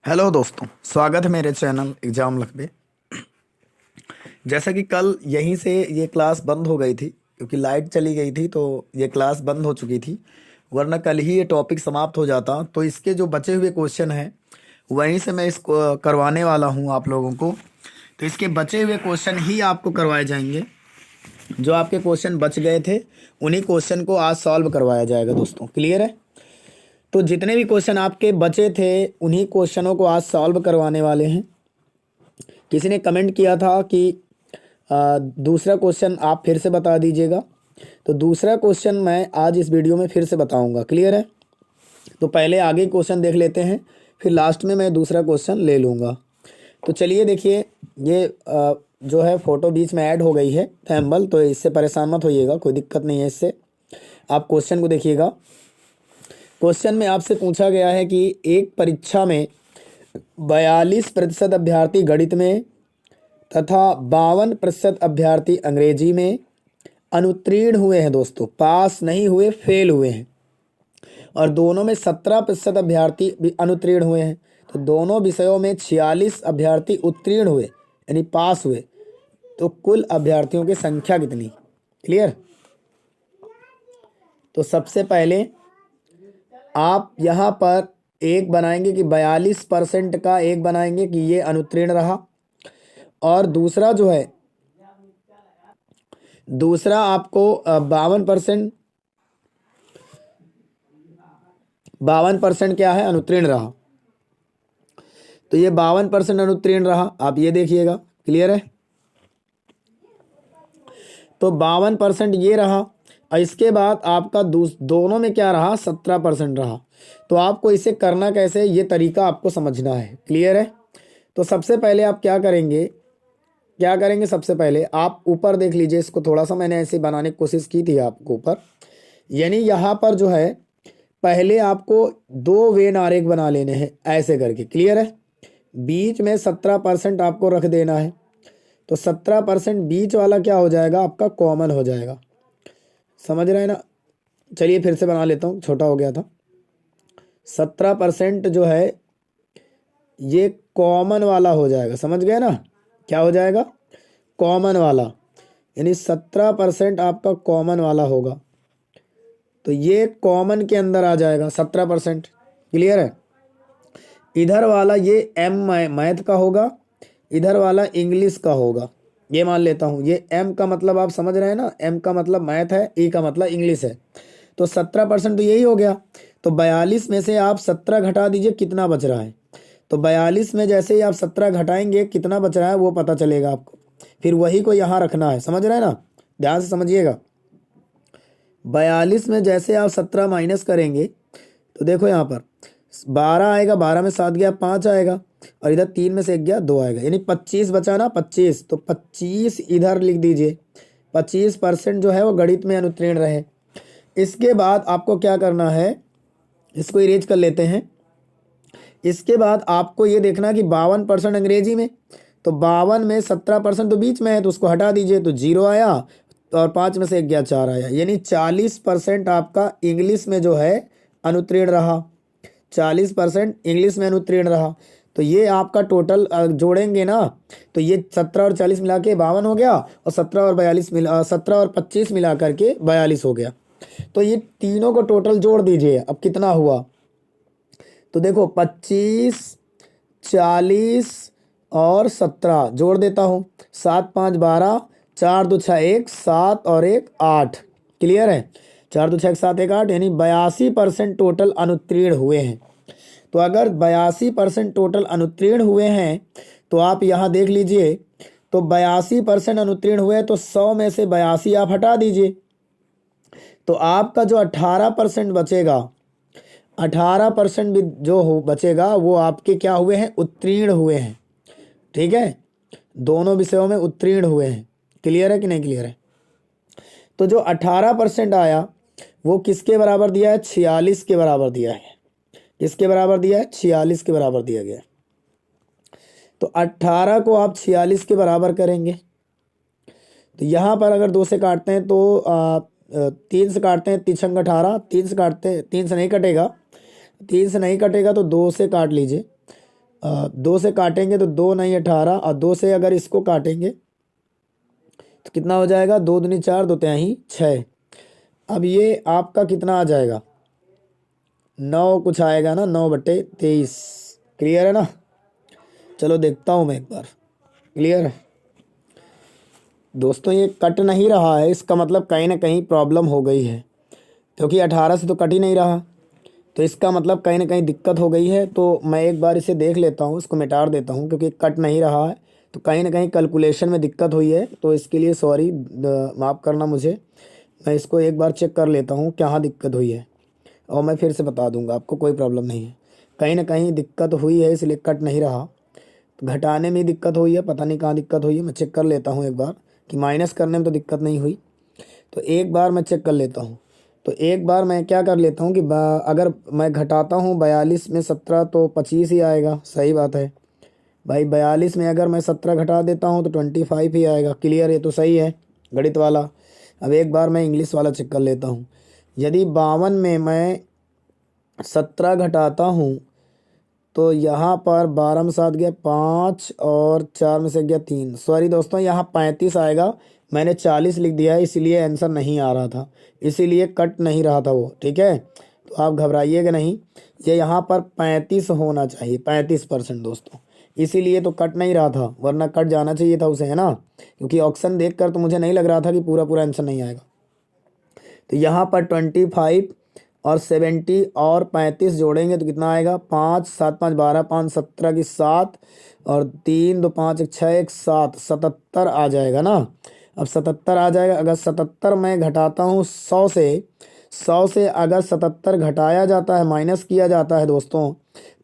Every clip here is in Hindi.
हेलो दोस्तों, स्वागत है मेरे चैनल एग्जाम लक पे। जैसा कि कल यहीं से ये क्लास बंद हो गई थी क्योंकि लाइट चली गई थी, तो ये क्लास बंद हो चुकी थी। वरना कल ही ये टॉपिक समाप्त हो जाता। तो इसके जो बचे हुए क्वेश्चन हैं वहीं से मैं इसको करवाने वाला हूँ आप लोगों को। तो इसके बचे हुए क्वेश्चन ही आपको करवाए जाएंगे। जो आपके क्वेश्चन बच गए थे उन्हीं क्वेश्चन को आज सॉल्व करवाया जाएगा दोस्तों। क्लियर है? तो जितने भी क्वेश्चन आपके बचे थे उन्हीं क्वेश्चनों को आज सॉल्व करवाने वाले हैं। किसी ने कमेंट किया था कि दूसरा क्वेश्चन आप फिर से बता दीजिएगा, तो दूसरा क्वेश्चन मैं आज इस वीडियो में फिर से बताऊंगा। क्लियर है? तो पहले आगे क्वेश्चन देख लेते हैं, फिर लास्ट में मैं दूसरा क्वेश्चन ले लूँगा। तो चलिए देखिए, ये जो है फ़ोटो बीच में ऐड हो गई है थैम्बल, तो इससे परेशान मत होइएगा, कोई दिक्कत नहीं है इससे। आप क्वेश्चन को देखिएगा। क्वेश्चन में आपसे पूछा गया है कि एक परीक्षा में 42% अभ्यर्थी गणित में तथा 52% अभ्यर्थी अंग्रेजी में अनुत्तीर्ण हुए हैं दोस्तों, पास नहीं हुए, फेल हुए हैं। और दोनों में 17% अभ्यर्थी भी अनुत्तीर्ण हुए हैं। तो दोनों विषयों में 46 अभ्यर्थी उत्तीर्ण हुए यानी पास हुए। तो कुल अभ्यर्थियों की संख्या कितनी? क्लियर? तो सबसे पहले आप यहाँ पर एक बनाएंगे कि 42% का एक बनाएंगे कि ये अनुत्तीर्ण रहा। और दूसरा जो है, दूसरा आपको 52% क्या है? अनुत्तीर्ण रहा। तो ये 52% अनुत्तीर्ण रहा, आप ये देखिएगा। क्लियर है? तो 52% ये रहा। और इसके बाद आपका दोनों में क्या रहा? 17% रहा। तो आपको इसे करना कैसे, ये तरीका आपको समझना है। क्लियर है? तो सबसे पहले आप क्या करेंगे, सबसे पहले आप ऊपर देख लीजिए इसको। थोड़ा सा मैंने ऐसे बनाने की कोशिश की थी आपको ऊपर, यानी यहाँ पर जो है पहले आपको दो वेन आरेख बना लेने हैं ऐसे करके। क्लियर है? बीच में 17% आपको रख देना है। तो 17% बीच वाला क्या हो जाएगा? आपका कॉमन हो जाएगा। समझ रहे हैं ना? चलिए फिर से बना लेता हूँ, छोटा हो गया था। 17% जो है ये कॉमन वाला हो जाएगा। समझ गए ना? क्या हो जाएगा? कॉमन वाला, यानी 17% आपका कॉमन वाला होगा। तो ये कॉमन के अंदर आ जाएगा 17%। क्लियर है? इधर वाला ये एम मैथ का होगा, इधर वाला इंग्लिश का होगा। ये मान लेता हूँ। ये एम का मतलब आप समझ रहे हैं ना? एम का मतलब मैथ है, ई का मतलब इंग्लिश है। तो 17% तो यही हो गया। तो 42 में से आप 17 घटा दीजिए, कितना बच रहा है? तो 42 में जैसे ही आप 17 घटाएंगे कितना बच रहा है वो पता चलेगा आपको। फिर वही को यहाँ रखना है। समझ रहे हैं ना? ध्यान से समझिएगा। 42 में जैसे आप 17 माइनस करेंगे तो देखो यहाँ पर 12 आएगा, 12 में 7 गया 5 आएगा, और इधर 3 में से 1 गया 2 आएगा, यानी 25 बचा ना। 25, तो 25 इधर लिख दीजिए। 25% जो है वो गणित में अनुत्तीर्ण रहे। इसके बाद आपको क्या करना है, इसको इरेज कर लेते हैं। इसके बाद आपको ये देखना कि 52% अंग्रेजी में, तो 52 में 17% तो बीच में है, तो उसको हटा दीजिए, तो 0 आया। और 5 में से 1 गया 4 आया, यानी 40% आपका इंग्लिश में जो है अनुत्तीर्ण रहा। 40% इंग्लिश में अनुत्तीर्ण रहा। तो ये आपका टोटल जोड़ेंगे ना, तो ये 17 और 40 मिला के 52 हो गया, और 17 और 25 मिला करके 42 हो गया। तो ये तीनों को टोटल जोड़ दीजिए, अब कितना हुआ? तो देखो 25, 40 और 17 जोड़ देता हूँ। 7 5 12, 4 2 6 1, 7 और 1 8। क्लियर है? 4 2 6 7 1 8, यानी 82% टोटल अनुत्तीर्ण हुए हैं। तो अगर 82% टोटल अनुत्तीर्ण हुए हैं तो आप यहाँ देख लीजिए, तो 82% अनुत्तीर्ण हुए तो 100 में से 82 आप हटा दीजिए। तो आपका जो 18% बचेगा, 18% भी जो हो बचेगा वो आपके क्या हुए हैं? उत्तीर्ण हुए हैं। ठीक है? दोनों विषयों में उत्तीर्ण हुए हैं। क्लियर है कि नहीं क्लियर है? तो जो 18% आया वो किसके बराबर दिया है? 46 के बराबर दिया है। किसके बराबर दिया है? 46 के बराबर दिया गया है। तो 18 को आप 46 के बराबर करेंगे, तो यहाँ पर अगर 2 से काटते हैं तो 3 से काटते हैं, 3 छंग 18, 3 से काटते हैं, 3 से नहीं कटेगा, 3 से नहीं कटेगा तो 2 से काट लीजिए। 2 से काटेंगे तो 2 नहीं 18, और 2 से अगर इसको काटेंगे तो कितना हो जाएगा, 2 दूनी 4, 2 तिहाई 6। अब ये आपका कितना आ जाएगा, 9 कुछ आएगा ना, 9/23। क्लियर है ना। चलो देखता हूँ मैं एक बार। क्लियर है दोस्तों, ये कट नहीं रहा है, इसका मतलब कहीं ना कहीं प्रॉब्लम हो गई है, क्योंकि 18 से तो कट ही नहीं रहा, तो इसका मतलब कहीं ना कहीं दिक्कत हो गई है। तो मैं एक बार इसे देख लेता हूँ, इसको मिटा देता हूँ, क्योंकि कट नहीं रहा है, तो कहीं ना कहीं कैलकुलेशन में दिक्कत हुई है, तो इसके लिए सॉरी, माफ़ करना मुझे। मैं इसको एक बार चेक कर लेता हूँ कहाँ दिक्कत हुई है, और मैं फिर से बता दूंगा आपको, कोई प्रॉब्लम नहीं है। कहीं ना कहीं दिक्कत हुई है, इसलिए कट नहीं रहा। घटाने में दिक्कत हुई है, पता नहीं कहाँ दिक्कत हुई है, मैं चेक कर लेता हूँ एक बार कि माइनस करने में तो दिक्कत नहीं हुई। तो एक बार मैं चेक कर लेता हूँ। तो एक बार मैं क्या कर लेता हूँ कि अगर मैं घटाता हूँ 42 में 17 तो 25 ही आएगा। सही बात है भाई, 42 में अगर मैं 17 घटा देता हूँ तो 25 ही आएगा। क्लियर, ये तो सही है गणित वाला। अब एक बार मैं इंग्लिश वाला चेक कर लेता हूँ। यदि 52 में मैं 17 घटाता हूँ तो यहाँ पर 12 में 7 गया 5, और 4 में से गया 3। सॉरी दोस्तों, यहाँ 35 आएगा, मैंने 40 लिख दिया है, इसीलिए आंसर नहीं आ रहा था, इसीलिए कट नहीं रहा था वो। ठीक है, तो आप घबराइएगा नहीं, ये यहाँ पर 35 होना चाहिए, 35% दोस्तों, इसीलिए तो कट नहीं रहा था, वरना कट जाना चाहिए था उसे, है ना। क्योंकि ऑप्शन देख कर तो मुझे नहीं लग रहा था कि पूरा पूरा आंसर नहीं आएगा। तो यहाँ पर 25 और 70 और 35 जोड़ेंगे तो कितना आएगा, 5 7 5 12, 5 17 की 7, और 3 2 5 1 6 1 7, 77 आ जाएगा ना। अब 77 आ जाएगा। अगर 77 मैं घटाता हूँ 100 से, 100 से अगर 77 घटाया जाता है, माइनस किया जाता है दोस्तों,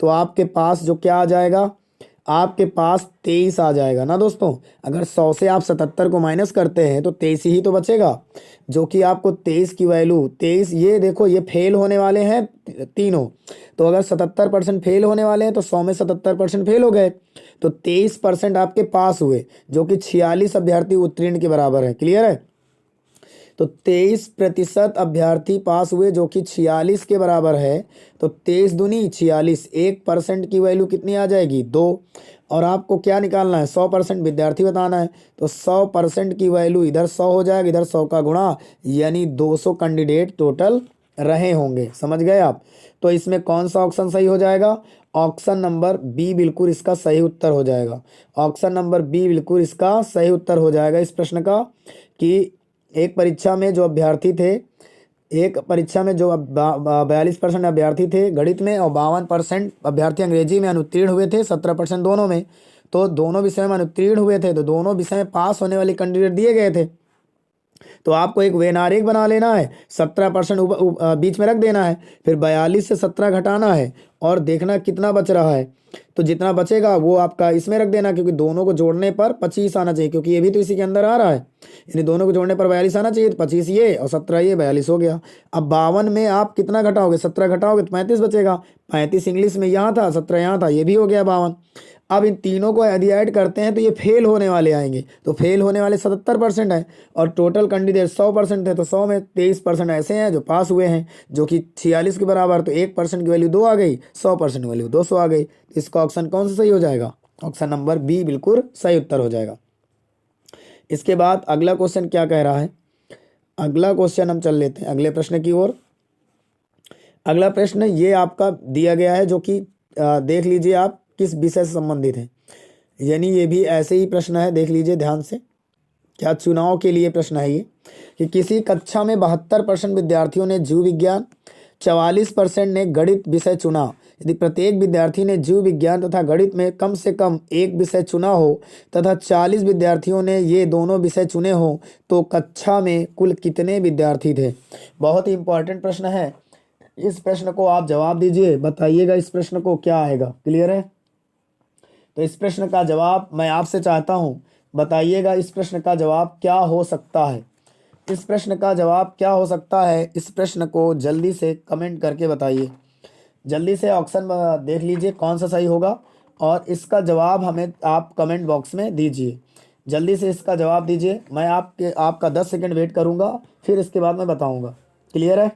तो आपके पास जो क्या आ जाएगा, आपके पास 23 आ जाएगा ना दोस्तों। अगर 100 से आप 77 को माइनस करते हैं तो 23 ही तो बचेगा, जो कि आपको 23 की वैल्यू 23, ये देखो ये फेल होने वाले हैं तीनों। तो अगर 77% फेल होने वाले हैं तो 100 में 77% फेल हो गए, तो 23% आपके पास हुए, जो कि 46 अभ्यर्थी उत्तीर्ण के बराबर है। क्लियर है। तो 23% अभ्यर्थी पास हुए, जो कि 46 के बराबर है। तो 23 दूनी 46, 1% की वैल्यू कितनी आ जाएगी, 2। और आपको क्या निकालना है, 100% विद्यार्थी बताना है। तो 100% की वैल्यू इधर 100 हो जाएगा, इधर 100 का गुणा, यानी 200 कैंडिडेट टोटल रहे होंगे। समझ गए आप। तो इसमें कौन सा ऑप्शन सही हो जाएगा, ऑप्शन नंबर बी बिल्कुल इसका सही उत्तर हो जाएगा। ऑप्शन नंबर बी बिल्कुल इसका सही उत्तर हो जाएगा इस प्रश्न का। कि एक परीक्षा में जो अभ्यर्थी थे, एक परीक्षा में जो 42% अभ्यर्थी थे गणित में, और 52% अभ्यर्थी अंग्रेजी में अनुत्तीर्ण हुए थे, 17% दोनों में। तो दोनों विषय में अनुत्तीर्ण हुए थे, तो दोनों विषय में पास होने वाले कैंडिडेट दिए गए थे। तो आपको एक वेनारेक बना लेना है, 17% बीच में रख देना है, फिर 42 से 17 घटाना है, और देखना कितना बच रहा है। तो जितना बचेगा वो आपका इसमें रख देना, क्योंकि दोनों को जोड़ने पर 25 आना चाहिए, क्योंकि ये भी तो इसी के अंदर आ रहा है। यानी दोनों को जोड़ने पर 42 आना चाहिए, तो 25 ये और 17 ये, 42 हो गया। अब 52 में आप कितना घटाओगे, 17 घटाओगे तो 35 बचेगा। 35 इंग्लिश में यहाँ था, 17 यहाँ था, ये भी हो गया 52। अब इन तीनों को यदि ऐड करते हैं तो ये फेल होने वाले आएंगे। तो फेल होने वाले 77% है, और टोटल कैंडिडेट 100% है, तो 100 में 23% ऐसे हैं जो पास हुए हैं, जो कि 46 के बराबर। तो 1% की वैल्यू 2 आ गई, 100% की वैल्यू 200 आ गई। तो इसका ऑप्शन कौन सा सही हो जाएगा, ऑप्शन नंबर बी बिल्कुल सही उत्तर हो जाएगा। इसके बाद अगला क्वेश्चन क्या कह रहा है, अगला क्वेश्चन हम चल लेते हैं अगले प्रश्न की ओर। अगला प्रश्न ये आपका दिया गया है, जो कि देख लीजिए आप किस विषय से संबंधित है। यानी ये भी ऐसे ही प्रश्न है, देख लीजिए ध्यान से, क्या चुनाव के लिए प्रश्न है ये। कि किसी कक्षा में 72% विद्यार्थियों ने जीव विज्ञान, 44% ने गणित विषय चुना। यदि प्रत्येक विद्यार्थी ने जीव विज्ञान तथा गणित में कम से कम एक विषय चुना हो, तथा 40 विद्यार्थियों ने ये दोनों विषय चुने हो, तो कक्षा में कुल कितने विद्यार्थी थे। बहुत ही इंपॉर्टेंट प्रश्न है। इस प्रश्न को आप जवाब दीजिए, बताइएगा इस प्रश्न को क्या आएगा। क्लियर है। तो इस प्रश्न का जवाब मैं आपसे चाहता हूं, बताइएगा इस प्रश्न का जवाब क्या हो सकता है। इस प्रश्न का जवाब क्या हो सकता है, इस प्रश्न को जल्दी से कमेंट करके बताइए। जल्दी से ऑप्शन देख लीजिए कौन सा सही होगा, और इसका जवाब हमें आप कमेंट बॉक्स में दीजिए। जल्दी से इसका जवाब दीजिए। मैं आपका 10 सेकंड वेट करूंगा, फिर इसके बाद मैं बताऊंगा। क्लियर है।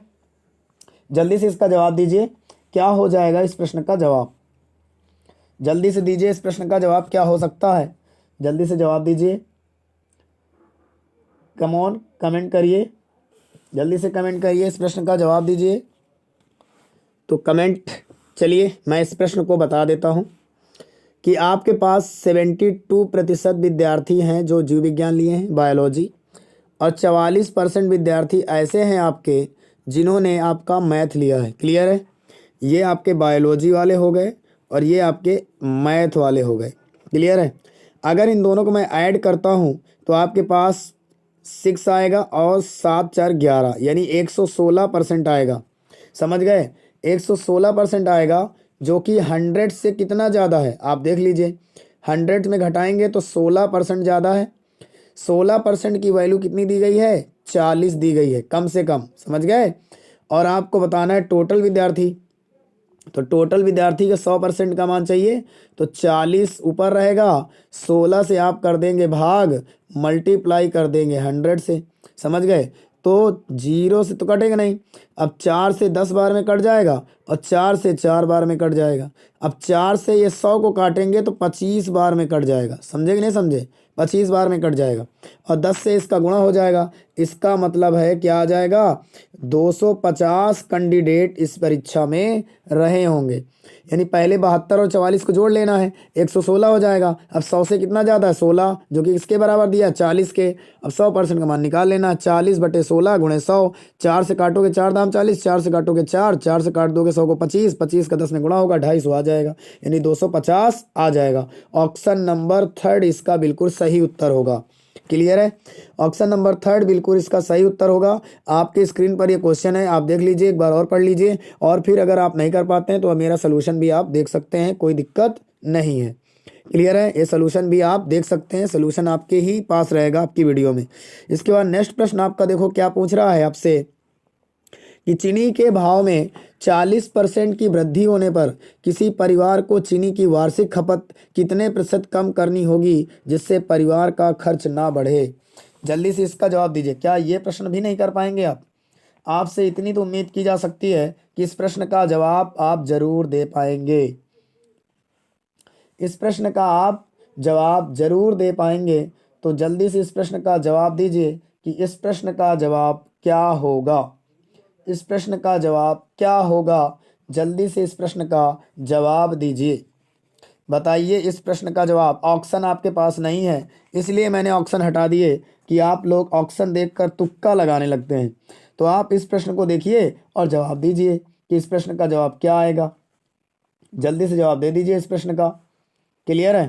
जल्दी से इसका जवाब दीजिए, क्या हो जाएगा इस प्रश्न का जवाब। जल्दी से दीजिए इस प्रश्न का जवाब क्या हो सकता है, जल्दी से जवाब दीजिए। कम ऑन, कमेंट करिए, जल्दी से कमेंट करिए, इस प्रश्न का जवाब दीजिए। तो कमेंट, चलिए मैं इस प्रश्न को बता देता हूँ कि आपके पास 72% विद्यार्थी हैं जो जीव विज्ञान लिए हैं, बायोलॉजी, और 44% विद्यार्थी ऐसे हैं आपके जिन्होंने आपका मैथ लिया है। क्लियर है? ये आपके बायोलॉजी वाले हो गए और ये आपके मैथ वाले हो गए। क्लियर है? अगर इन दोनों को मैं ऐड करता हूँ तो आपके पास 6 आएगा और 7 4 11, यानी 116% आएगा। समझ गए? 116% आएगा, जो कि 100 से कितना ज़्यादा है आप देख लीजिए। 100 में घटाएंगे तो 16% ज़्यादा है। 16% की वैल्यू कितनी दी गई है? 40 दी गई है, कम से कम। समझ गए? और आपको बताना है टोटल विद्यार्थी, तो टोटल विद्यार्थी का 100% का मान चाहिए, तो 40 ऊपर रहेगा, 16 से आप कर देंगे भाग, मल्टीप्लाई कर देंगे 100 से। समझ गए? तो 0 से तो कटेगा नहीं, अब 4 से 10 बार में कट जाएगा और 4 से 4 बार में कट जाएगा। अब 4 से ये 100 को काटेंगे तो 25 बार में कट जाएगा। समझे कि नहीं समझे? 25 बार में कट जाएगा और 10 से इसका गुणा हो जाएगा। इसका मतलब है क्या आ जाएगा? 250 कैंडिडेट इस परीक्षा में रहे होंगे, यानी पहले 72 और 44 को जोड़ लेना है, 116 हो जाएगा। अब 100 से कितना ज़्यादा है? 16, जो कि इसके बराबर दिया 40 के। अब 100% का मान निकाल लेना, 40/16 गुणे 100। 4 से काटोगे 4 दाम 40, 4 से काटोगे 4, 4 से काट दोगे 100 को 25, 25 का 10 में गुणा होगा 250 आ जाएगा, यानी 250 आ जाएगा। ऑप्शन नंबर 3 इसका बिल्कुल सही उत्तर होगा। क्लियर है? ऑप्शन नंबर 3 बिल्कुल इसका सही उत्तर होगा। आपके स्क्रीन पर ये क्वेश्चन है, आप देख लीजिए, एक बार और पढ़ लीजिए, और फिर अगर आप नहीं कर पाते हैं तो मेरा सोल्यूशन भी आप देख सकते हैं, कोई दिक्कत नहीं है। क्लियर है? ये सोल्यूशन भी आप देख सकते हैं, सोल्यूशन आपके ही पास रहेगा आपकी वीडियो में। इसके बाद नेक्स्ट प्रश्न आपका देखो क्या पूछ रहा है आपसे कि चीनी के भाव में 40% की वृद्धि होने पर किसी परिवार को चीनी की वार्षिक खपत कितने प्रतिशत कम करनी होगी जिससे परिवार का खर्च ना बढ़े? जल्दी से इसका जवाब दीजिए। क्या ये प्रश्न भी नहीं कर पाएंगे आप? आपसे इतनी तो उम्मीद की जा सकती है कि इस प्रश्न का जवाब आप जरूर दे पाएंगे। इस प्रश्न का आप जवाब जरूर दे पाएंगे, तो जल्दी से इस प्रश्न का जवाब दीजिए कि इस प्रश्न का जवाब क्या होगा। इस प्रश्न का जवाब क्या होगा? जल्दी से इस प्रश्न का जवाब दीजिए, बताइए इस प्रश्न का जवाब। ऑप्शन आपके पास नहीं है, इसलिए मैंने ऑप्शन हटा दिए कि आप लोग ऑप्शन देखकर तुक्का लगाने लगते हैं। तो आप इस प्रश्न को देखिए और जवाब दीजिए कि इस प्रश्न का जवाब क्या आएगा। जल्दी से जवाब दे दीजिए इस प्रश्न का। क्लियर है?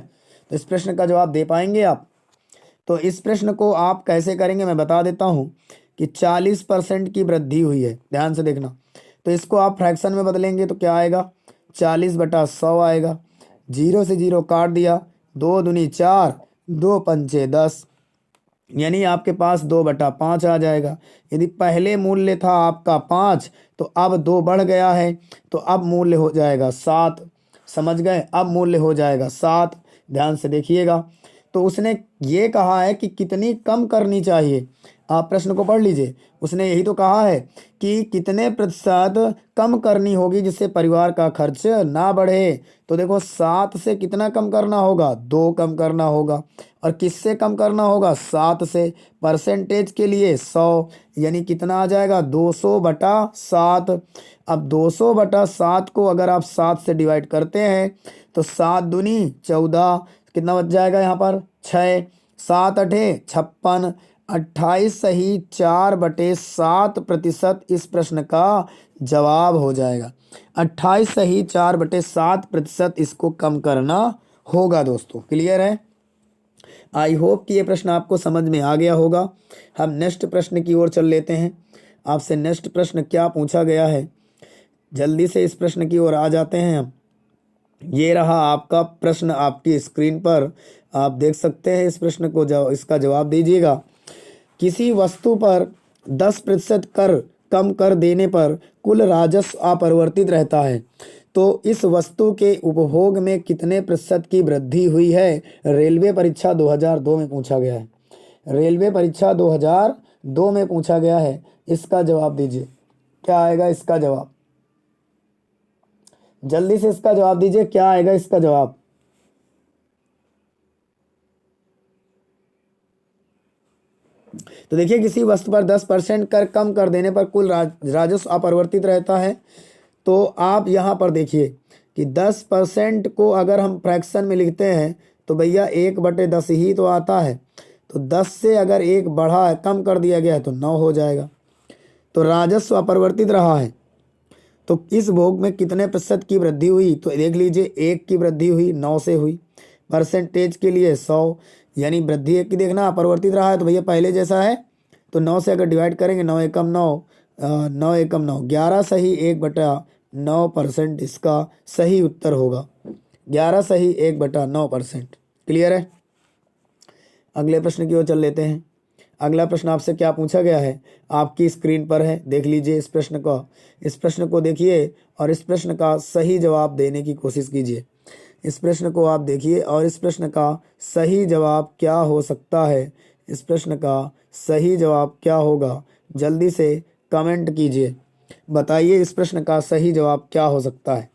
तो इस प्रश्न का जवाब दे पाएंगे आप? तो इस प्रश्न को आप कैसे करेंगे मैं बता देता हूँ कि 40% की वृद्धि हुई है, ध्यान से देखना। तो इसको आप फ्रैक्शन में बदलेंगे तो क्या आएगा? 40/100 आएगा। 0 से 0 काट दिया, 2 दूनी 4, 2 पंचे 10, यानी आपके पास 2/5 आ जाएगा। यदि पहले मूल्य था आपका 5, तो अब 2 बढ़ गया है, तो अब मूल्य हो जाएगा 7। समझ गए? अब मूल्य हो जाएगा 7। ध्यान से देखिएगा। तो उसने ये कहा है कि कितनी कम करनी चाहिए, आप प्रश्न को पढ़ लीजिए। उसने यही तो कहा है कि कितने प्रतिशत कम करनी होगी जिससे परिवार का खर्च ना बढ़े। तो देखो 7 से कितना कम करना होगा? 2 कम करना होगा। और किससे कम करना होगा? 7 से। परसेंटेज के लिए 100, यानी कितना आ जाएगा? 200/7। अब 200/7 को अगर आप 7 से डिवाइड करते हैं तो 7 दूनी 14, कितना बच जाएगा यहाँ पर? 6, 7 8 56, 28 सही 4/7% इस प्रश्न का जवाब हो जाएगा। 28 सही 4/7% इसको कम करना होगा दोस्तों। क्लियर है? आई होप कि ये प्रश्न आपको समझ में आ गया होगा। हम नेक्स्ट प्रश्न की ओर चल लेते हैं। आपसे नेक्स्ट प्रश्न क्या पूछा गया है, जल्दी से इस प्रश्न की ओर आ जाते हैं हम। ये रहा आपका प्रश्न आपकी स्क्रीन पर, आप देख सकते हैं इस प्रश्न को। इसका जवाब दीजिएगा। किसी वस्तु पर 10% कर कम कर देने पर कुल राजस्व अपरिवर्तित रहता है, तो इस वस्तु के उपभोग में कितने प्रतिशत की वृद्धि हुई है? रेलवे परीक्षा 2002 में पूछा गया है। रेलवे परीक्षा 2002 में पूछा गया है। इसका जवाब दीजिए, क्या आएगा इसका जवाब? जल्दी से इसका जवाब दीजिए, क्या आएगा इसका जवाब? तो देखिए किसी वस्तु पर 10% कर कम कर देने पर कुल राजस्व अपरिवर्तित रहता है। तो आप यहाँ पर देखिए कि 10% को अगर हम फ्रैक्शन में लिखते हैं तो भैया 1/10 ही तो आता है। तो 10 से अगर 1 बढ़ा है, कम कर दिया गया है तो 9 हो जाएगा। तो राजस्व अपरिवर्तित रहा है। तो इस भोग में कितने प्रतिशत की वृद्धि हुई? तो देख लीजिए 1 की वृद्धि हुई, 9 से हुई। परसेंटेज के लिए 100, यानी वृद्धि 1 की देखना, अपरिवर्तित रहा है तो भैया पहले जैसा है। तो 9 से अगर डिवाइड करेंगे 9 एकम 9, 9 एकम 9, 11 सही 1/9% इसका सही उत्तर होगा। 11 सही 1/9%। क्लियर है? अगले प्रश्न की ओर चल लेते हैं। अगला प्रश्न आपसे क्या पूछा गया है, आपकी स्क्रीन पर है, देख लीजिए इस प्रश्न को। इस प्रश्न को देखिए और इस प्रश्न का सही जवाब देने की कोशिश कीजिए। इस प्रश्न को आप देखिए और इस प्रश्न का सही जवाब क्या हो सकता है। इस प्रश्न का सही जवाब क्या होगा, जल्दी से कमेंट कीजिए, बताइए इस प्रश्न का सही जवाब क्या हो सकता है।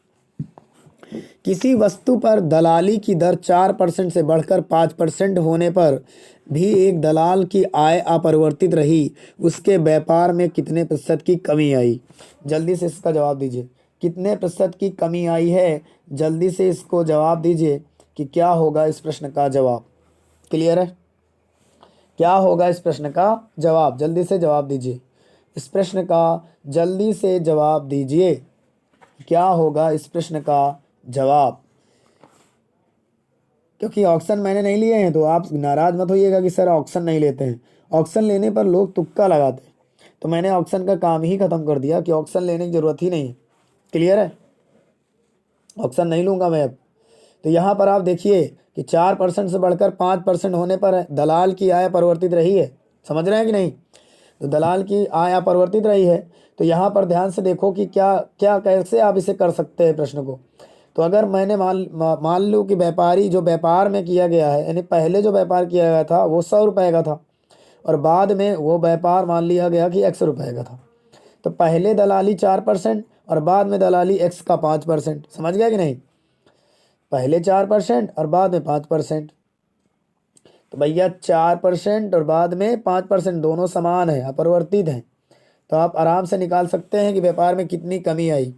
किसी वस्तु पर दलाली की दर 4% से बढ़कर 5% होने पर भी एक दलाल की आय अपरिवर्तित रही, उसके व्यापार में कितने प्रतिशत की कमी आई? जल्दी से इसका जवाब दीजिए, कितने प्रतिशत की कमी आई है? जल्दी से इसको जवाब दीजिए कि क्या होगा इस प्रश्न का जवाब। क्लियर है? क्या होगा इस प्रश्न का जवाब? जल्दी से जवाब दीजिए, इस प्रश्न का जल्दी से जवाब दीजिए, क्या होगा इस प्रश्न का जवाब। क्योंकि ऑप्शन मैंने नहीं लिए हैं तो आप नाराज मत होइएगा कि सर ऑप्शन नहीं लेते हैं। ऑप्शन लेने पर लोग तुक्का लगाते हैं, तो मैंने ऑप्शन का काम ही खत्म कर दिया कि ऑप्शन लेने की जरूरत ही नहीं है। क्लियर है? ऑप्शन नहीं लूंगा मैं अब। तो यहाँ पर आप देखिए कि 4% से बढ़कर 5% होने पर दलाल की आय परिवर्तित रही है। समझ रहे हैं कि नहीं? तो दलाल की आय अपरिवर्तित रही है। तो यहाँ पर ध्यान से देखो कि क्या क्या कैसे आप इसे कर सकते हैं प्रश्न को। तो अगर मैंने मान लूँ कि व्यापारी जो व्यापार में किया गया है, यानी पहले जो व्यापार किया गया था वो 100 रुपये का था और बाद में वो व्यापार मान लिया गया कि 100 रुपये का था। तो पहले दलाली 4% और बाद में दलाली x का 5%। समझ गया कि नहीं? पहले 4% और बाद में 5%। तो भैया 4% और बाद में 5% दोनों समान है, अपरिवर्तित हैं। तो आप आराम से निकाल सकते हैं कि व्यापार में कितनी कमी आई।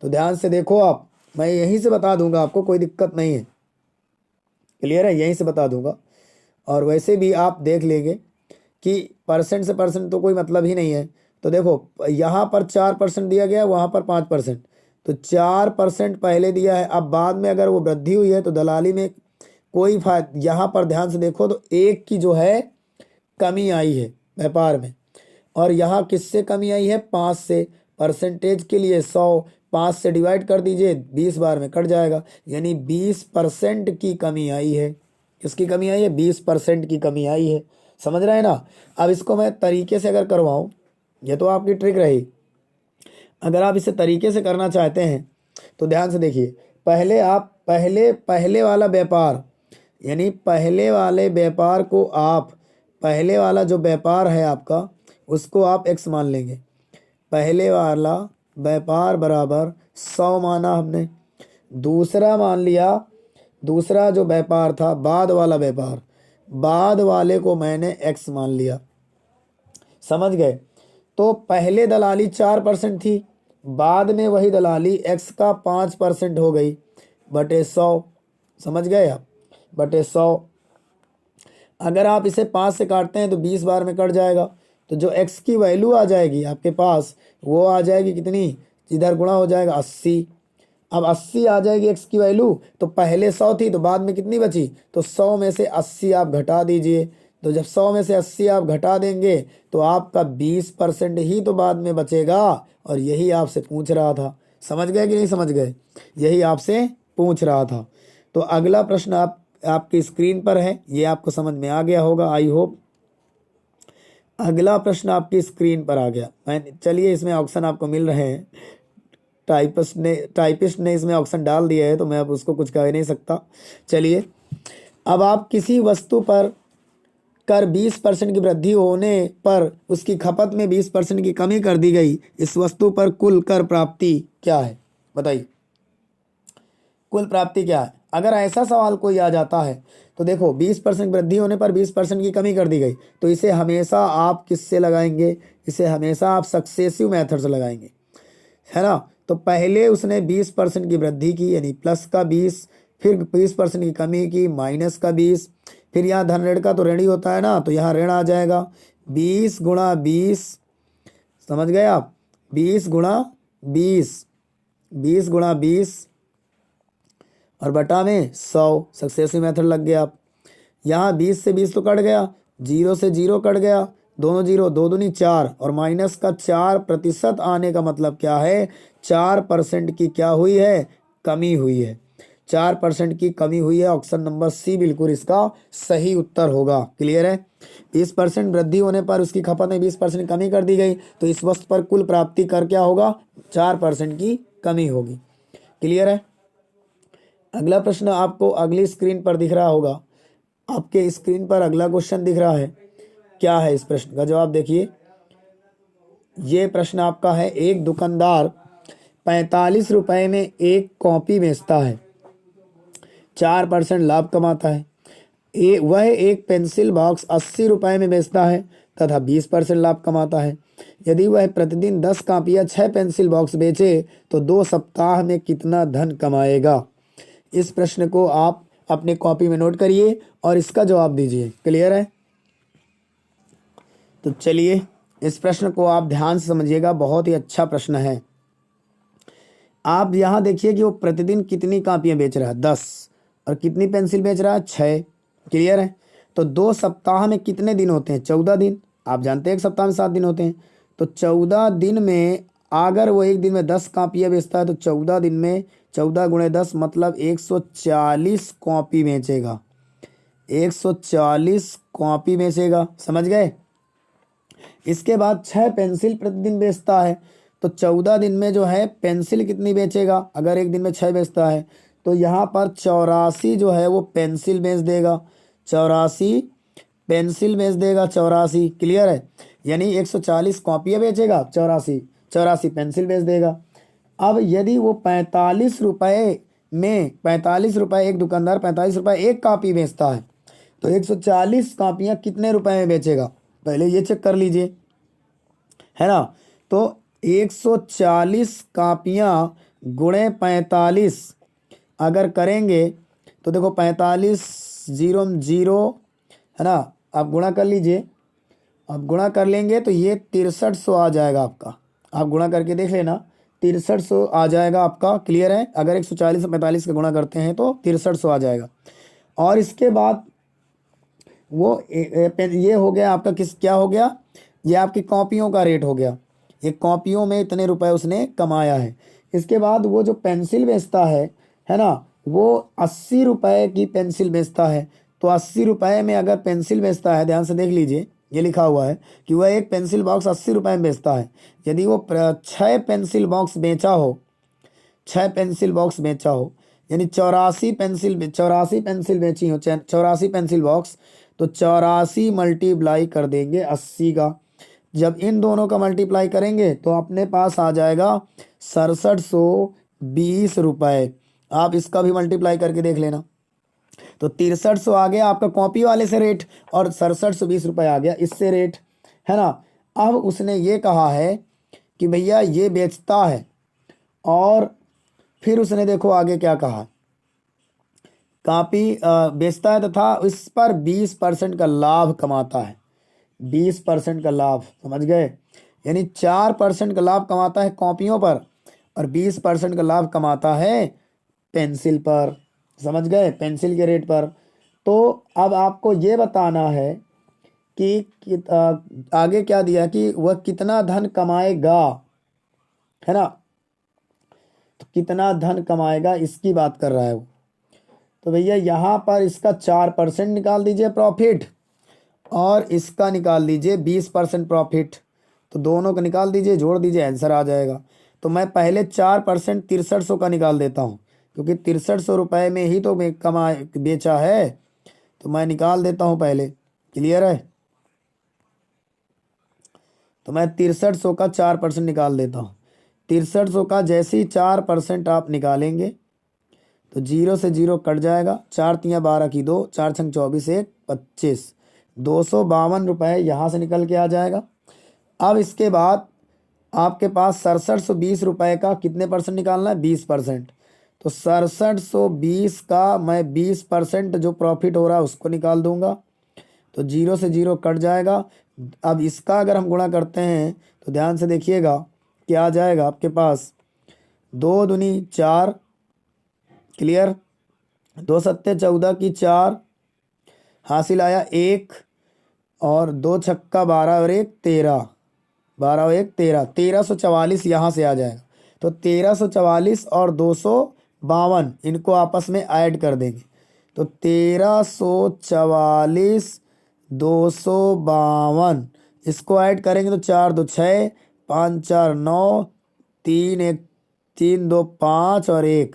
तो ध्यान से देखो आप, मैं यहीं से बता दूंगा आपको, कोई दिक्कत नहीं है। क्लियर है? यहीं से बता दूंगा। और वैसे भी आप देख लेंगे कि परसेंट से परसेंट तो कोई मतलब ही नहीं है। तो देखो यहाँ पर 4% दिया गया है, वहाँ पर 5%। तो 4% पहले दिया है, अब बाद में अगर वो वृद्धि हुई है तो दलाली में कोई फायदा। यहाँ पर ध्यान से देखो तो 1 की जो है कमी आई है व्यापार में, और यहाँ किससे कमी आई है? 5 से। परसेंटेज के लिए 100, 5 से डिवाइड कर दीजिए, 20 बार में कट जाएगा, यानी 20% की कमी आई है। किसकी कमी आई है? 20% की कमी आई है। समझ रहे हैं ना? अब इसको मैं तरीके से अगर करवाऊँ, ये तो आपकी ट्रिक रही। अगर आप इसे तरीके से करना चाहते हैं तो ध्यान से देखिए, पहले आप पहले वाला व्यापार, यानी पहले वाले व्यापार को आप, पहले वाला जो व्यापार है आपका उसको आप x मान लेंगे। पहले वाला व्यापार बराबर 100 माना हमने। दूसरा मान लिया, दूसरा जो व्यापार था बाद वाला व्यापार, बाद वाले को मैंने x मान लिया। समझ गए? तो पहले दलाली 4% थी, बाद में वही दलाली x का 5% हो गई, बटे 100। समझ गए आप? बटे 100। अगर आप इसे 5 से काटते हैं तो 20 बार में कट जाएगा। तो जो x की वैल्यू आ जाएगी आपके पास वो आ जाएगी कितनी? इधर गुणा हो जाएगा 80। अब 80 आ जाएगी x की वैल्यू। तो पहले 100 थी तो बाद में कितनी बची? तो 100 में से 80 आप घटा दीजिए। तो जब 100 में से 80 आप घटा देंगे तो आपका 20% ही तो बाद में बचेगा, और यही आपसे पूछ रहा था। समझ गए कि नहीं समझ गए? यही आपसे पूछ रहा था। तो अगला प्रश्न आपकी स्क्रीन पर है, ये आपको समझ में आ गया होगा, आई होप। अगला प्रश्न आपकी स्क्रीन पर आ गया। मैं चलिए, इसमें ऑप्शन आपको मिल रहे हैं, टाइपिस्ट ने इसमें ऑप्शन डाल दिया है तो मैं अब उसको कुछ कह नहीं सकता। चलिए, अब आप किसी वस्तु पर कर 20% की वृद्धि होने पर उसकी खपत में 20% की कमी कर दी गई, इस वस्तु पर कुल कर प्राप्ति क्या है? बताइए, कुल प्राप्ति क्या है? अगर ऐसा सवाल कोई आ जाता है तो देखो 20% वृद्धि होने पर 20% की कमी कर दी गई, तो इसे हमेशा आप किससे लगाएंगे, इसे हमेशा आप सक्सेसिव मेथड से लगाएंगे, है ना। तो पहले उसने 20% की वृद्धि की यानी प्लस का 20, फिर 20% की कमी की माइनस का 20, फिर यहाँ धन ऋण का तो ऋण ही होता है ना, तो यहाँ ऋण आ जाएगा 20 × 20, समझ गए आप, 20 × 20, 20 × 20 और बटा में 100, सक्सेसिव मेथड लग गया आप। यहाँ 20 से 20 तो कट गया, 0 से 0 कट गया, दोनों 0, 2 दूनी 4 और माइनस का 4% आने का मतलब क्या है, 4% की क्या हुई है, कमी हुई है, 4% की कमी हुई है। ऑप्शन नंबर सी बिल्कुल इसका सही उत्तर होगा। क्लियर है। 20% वृद्धि होने पर उसकी खपत में 20% कमी कर दी गई, तो इस वस्तु पर कुल प्राप्ति कर क्या होगा, 4% की कमी होगी। क्लियर है। अगला प्रश्न आपको अगली स्क्रीन पर दिख रहा होगा, आपके स्क्रीन पर अगला क्वेश्चन दिख रहा है। क्या है इस प्रश्न का जवाब, देखिए। ये प्रश्न आपका है, एक दुकानदार 45 रुपए में एक कॉपी बेचता है, 4% लाभ कमाता है। वह एक पेंसिल बॉक्स 80 रुपए में बेचता है तथा 20% लाभ कमाता है। यदि वह प्रतिदिन 10 कापियाँ 6 पेंसिल बॉक्स बेचे तो 2 सप्ताह में कितना धन कमाएगा। इस प्रश्न को आप अपने कॉपी में नोट करिए और इसका जवाब दीजिए। क्लियर है। तो चलिए इस प्रश्न को आप ध्यान से समझिएगा, बहुत ही अच्छा प्रश्न है। आप यहाँ देखिए कि वो प्रतिदिन कितनी कापियाँ बेच रहा है, 10, और कितनी पेंसिल बेच रहा है, 6। क्लियर है। तो 2 सप्ताह में कितने दिन होते हैं, 14 दिन। आप जानते हैं एक सप्ताह में 7 दिन होते हैं, तो 14 दिन में अगर वो एक दिन में 10 कापियाँ बेचता है तो 14 दिन में 14 × 10 मतलब 140 कॉपी बेचेगा, 140 कॉपी बेचेगा, समझ गए। इसके बाद 6 पेंसिल प्रतिदिन बेचता है, तो 14 दिन में जो है पेंसिल कितनी बेचेगा, अगर एक दिन में 6 बेचता है तो यहाँ पर 84 जो है वो पेंसिल बेच देगा, 84 पेंसिल बेच देगा, 84। क्लियर है। यानी 140 कॉपियाँ बेचेगा, 84 पेंसिल बेच देगा। अब यदि वो 45 रुपये में 45 रुपये, एक दुकानदार 45 रुपये एक कापी बेचता है, तो 140 कापियाँ कितने रुपए में बेचेगा, पहले ये चेक कर लीजिए, है ना। तो 140 कापियाँ गुणे 45 अगर करेंगे तो देखो 45 0 0, है ना, आप गुणा कर लीजिए। आप गुणा कर लेंगे तो ये 6300 आ जाएगा आपका, आप गुणा करके देख लेना, 6300 आ जाएगा आपका। क्लियर है। अगर 140 से 45 का गुणा करते हैं तो 6300 आ जाएगा। और इसके बाद वो ये हो गया आपका, किस क्या हो गया, ये आपकी कॉपियों का रेट हो गया, ये कॉपियों में इतने रुपए उसने कमाया है। इसके बाद वो जो पेंसिल बेचता है ना, वो 80 रुपए की पेंसिल बेचता है, तो 80 रुपए में अगर पेंसिल बेचता है, ध्यान से देख लीजिए, ये लिखा हुआ है कि वह एक पेंसिल बॉक्स 80 रुपए में बेचता है। यदि वो 6 पेंसिल बॉक्स बेचा हो, 6 पेंसिल बॉक्स बेचा हो, यानी 84 पेंसिल बेची हो, 84 पेंसिल बॉक्स, तो 84 मल्टीप्लाई कर देंगे 80 का। जब इन दोनों का मल्टीप्लाई करेंगे तो अपने पास आ जाएगा 6720 रुपये। आप इसका भी मल्टीप्लाई करके देख लेना, तो 6300 आ गया आपका कॉपी वाले से रेट और 6720 रुपये आ गया इससे रेट, है ना। अब उसने ये कहा है कि भैया ये बेचता है, और फिर उसने देखो आगे क्या कहा, कॉपी बेचता है तथा इस पर 20% का लाभ कमाता है, 20% का लाभ, समझ गए। यानी 4% का लाभ कमाता है कॉपियों पर और 20% का लाभ कमाता है पेंसिल पर, समझ गए, पेंसिल के रेट पर। तो अब आपको ये बताना है कि आगे क्या दिया कि वह कितना धन कमाएगा, है ना, तो कितना धन कमाएगा इसकी बात कर रहा है वो। तो भैया यहाँ पर इसका 4% निकाल दीजिए प्रॉफिट और इसका निकाल दीजिए 20% प्रॉफिट, तो दोनों का निकाल दीजिए, जोड़ दीजिए, आंसर आ जाएगा। तो मैं पहले 4% 6300 का निकाल देता हूँ, क्योंकि 6300 रुपये में ही तो बेचा है, तो मैं निकाल देता हूँ पहले। क्लियर है। तो मैं 6300 का 4% निकाल देता हूँ। 6300 का जैसे ही 4% आप निकालेंगे तो 0 से 0 कट जाएगा, 4 तियाँ 12 की 2, 4 छंग 24, 1 25, 252 रुपये यहाँ से निकल के आ जाएगा। अब इसके बाद आपके पास 6720 रुपये का कितने परसेंट निकालना है? 20%। तो 6720 का मैं 20% जो प्रॉफिट हो रहा है उसको निकाल दूंगा, तो 0 से 0 कट जाएगा। अब इसका अगर हम गुणा करते हैं तो ध्यान से देखिएगा क्या आ जाएगा आपके पास, 2 दूनी 4, क्लियर, 2 सत्ते 14 की 4, हासिल आया 1, और 2 छक्का 12 और 1 13, 12 और 1 13, 1344 यहाँ से आ जाएगा। तो 1344 और 252 इनको आपस में ऐड कर देंगे, तो 1344 252 इसको ऐड करेंगे तो 4 2 6, 5 4 9, 3 1 3 2 5 और 1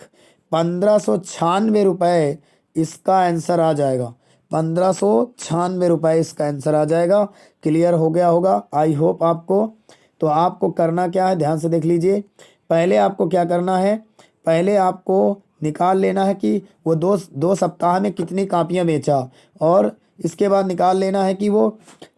1596 रुपये इसका आंसर आ जाएगा। 1596 रुपये इसका आंसर आ जाएगा। क्लियर हो गया होगा, आई होप आपको। तो आपको करना क्या है, ध्यान से देख लीजिए। पहले आपको क्या करना है, पहले आपको निकाल लेना है कि वो दो सप्ताह में कितनी कापियाँ बेचा, और इसके बाद निकाल लेना है कि वो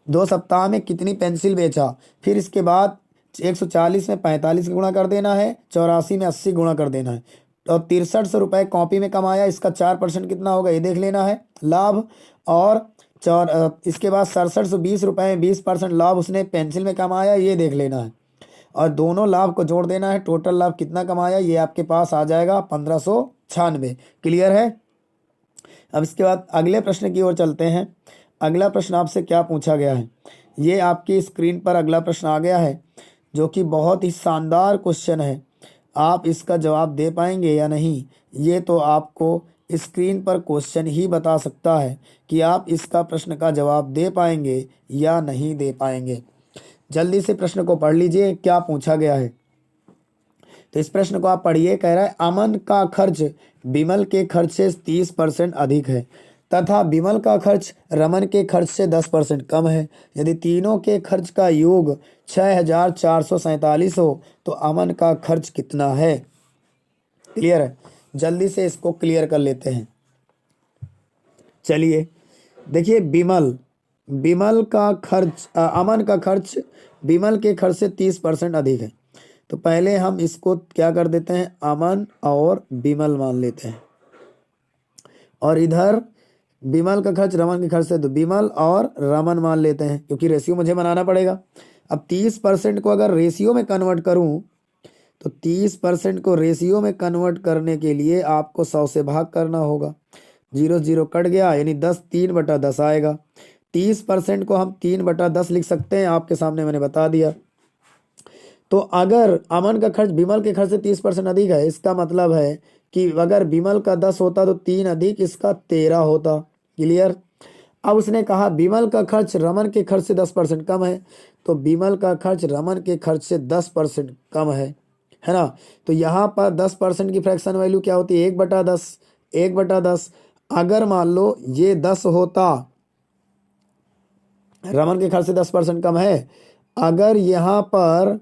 2 सप्ताह में कितनी पेंसिल बेचा। फिर इसके बाद 140 में 45 गुणा कर देना है, 84 में 80 गुणा कर देना है, और 6300 रुपये कॉपी में कमाया, इसका 4% कितना होगा ये देख लेना है लाभ। और इसके बाद 6720 रुपये में 20% लाभ उसने पेंसिल में कमाया, ये देख लेना है, और दोनों लाभ को जोड़ देना है, टोटल लाभ कितना कमाया ये आपके पास आ जाएगा 1596। क्लियर है। अब इसके बाद अगले प्रश्न की ओर चलते हैं। अगला प्रश्न आपसे क्या पूछा गया है, ये आपकी स्क्रीन पर अगला प्रश्न आ गया है, जो कि बहुत ही शानदार क्वेश्चन है। आप इसका जवाब दे पाएंगे या नहीं, ये तो आपको स्क्रीन पर क्वेश्चन ही बता सकता है कि आप इसका प्रश्न का जवाब दे पाएंगे या नहीं दे पाएंगे। जल्दी से प्रश्न को पढ़ लीजिए क्या पूछा गया है। तो इस प्रश्न को आप पढ़िए। कह रहा है अमन का खर्च विमल के खर्च से 30% अधिक है तथा विमल का खर्च रमन के खर्च से 10% कम है। यदि तीनों के खर्च का योग 6447 हो तो अमन का खर्च कितना है। क्लियर है, जल्दी से इसको क्लियर कर लेते हैं। चलिए देखिए, विमल का खर्च अमन का खर्च विमल के खर्च से 30% अधिक है। तो पहले हम इसको क्या कर देते हैं, अमन और विमल मान लेते हैं, और इधर विमल का खर्च रमन के खर्च से तो विमल और रमन मान लेते हैं, क्योंकि रेशियो मुझे बनाना पड़ेगा। अब 30% को अगर रेशियो में कन्वर्ट करूं तो 30% को रेशियो में कन्वर्ट करने के लिए आपको 100 से भाग करना होगा। 0 0 कट गया, यानी 10 3/10 आएगा। 30% को हम 3/10 लिख सकते हैं, आपके सामने मैंने बता दिया। तो अगर अमन का खर्च विमल के खर्च से 30% अधिक है, इसका मतलब है कि अगर विमल का 10 होता तो 3 अधिक इसका 13 होता। क्लियर। अब उसने कहा विमल का खर्च रमन के खर्च से 10% कम है, तो विमल का खर्च रमन के खर्च से 10% कम है ना। तो यहाँ पर 10% की फ्रैक्शन वैल्यू क्या होती है, 1/10। 1/10 अगर मान लो ये 10 होता, रमन के खर्च से 10% कम है, अगर यहाँ पर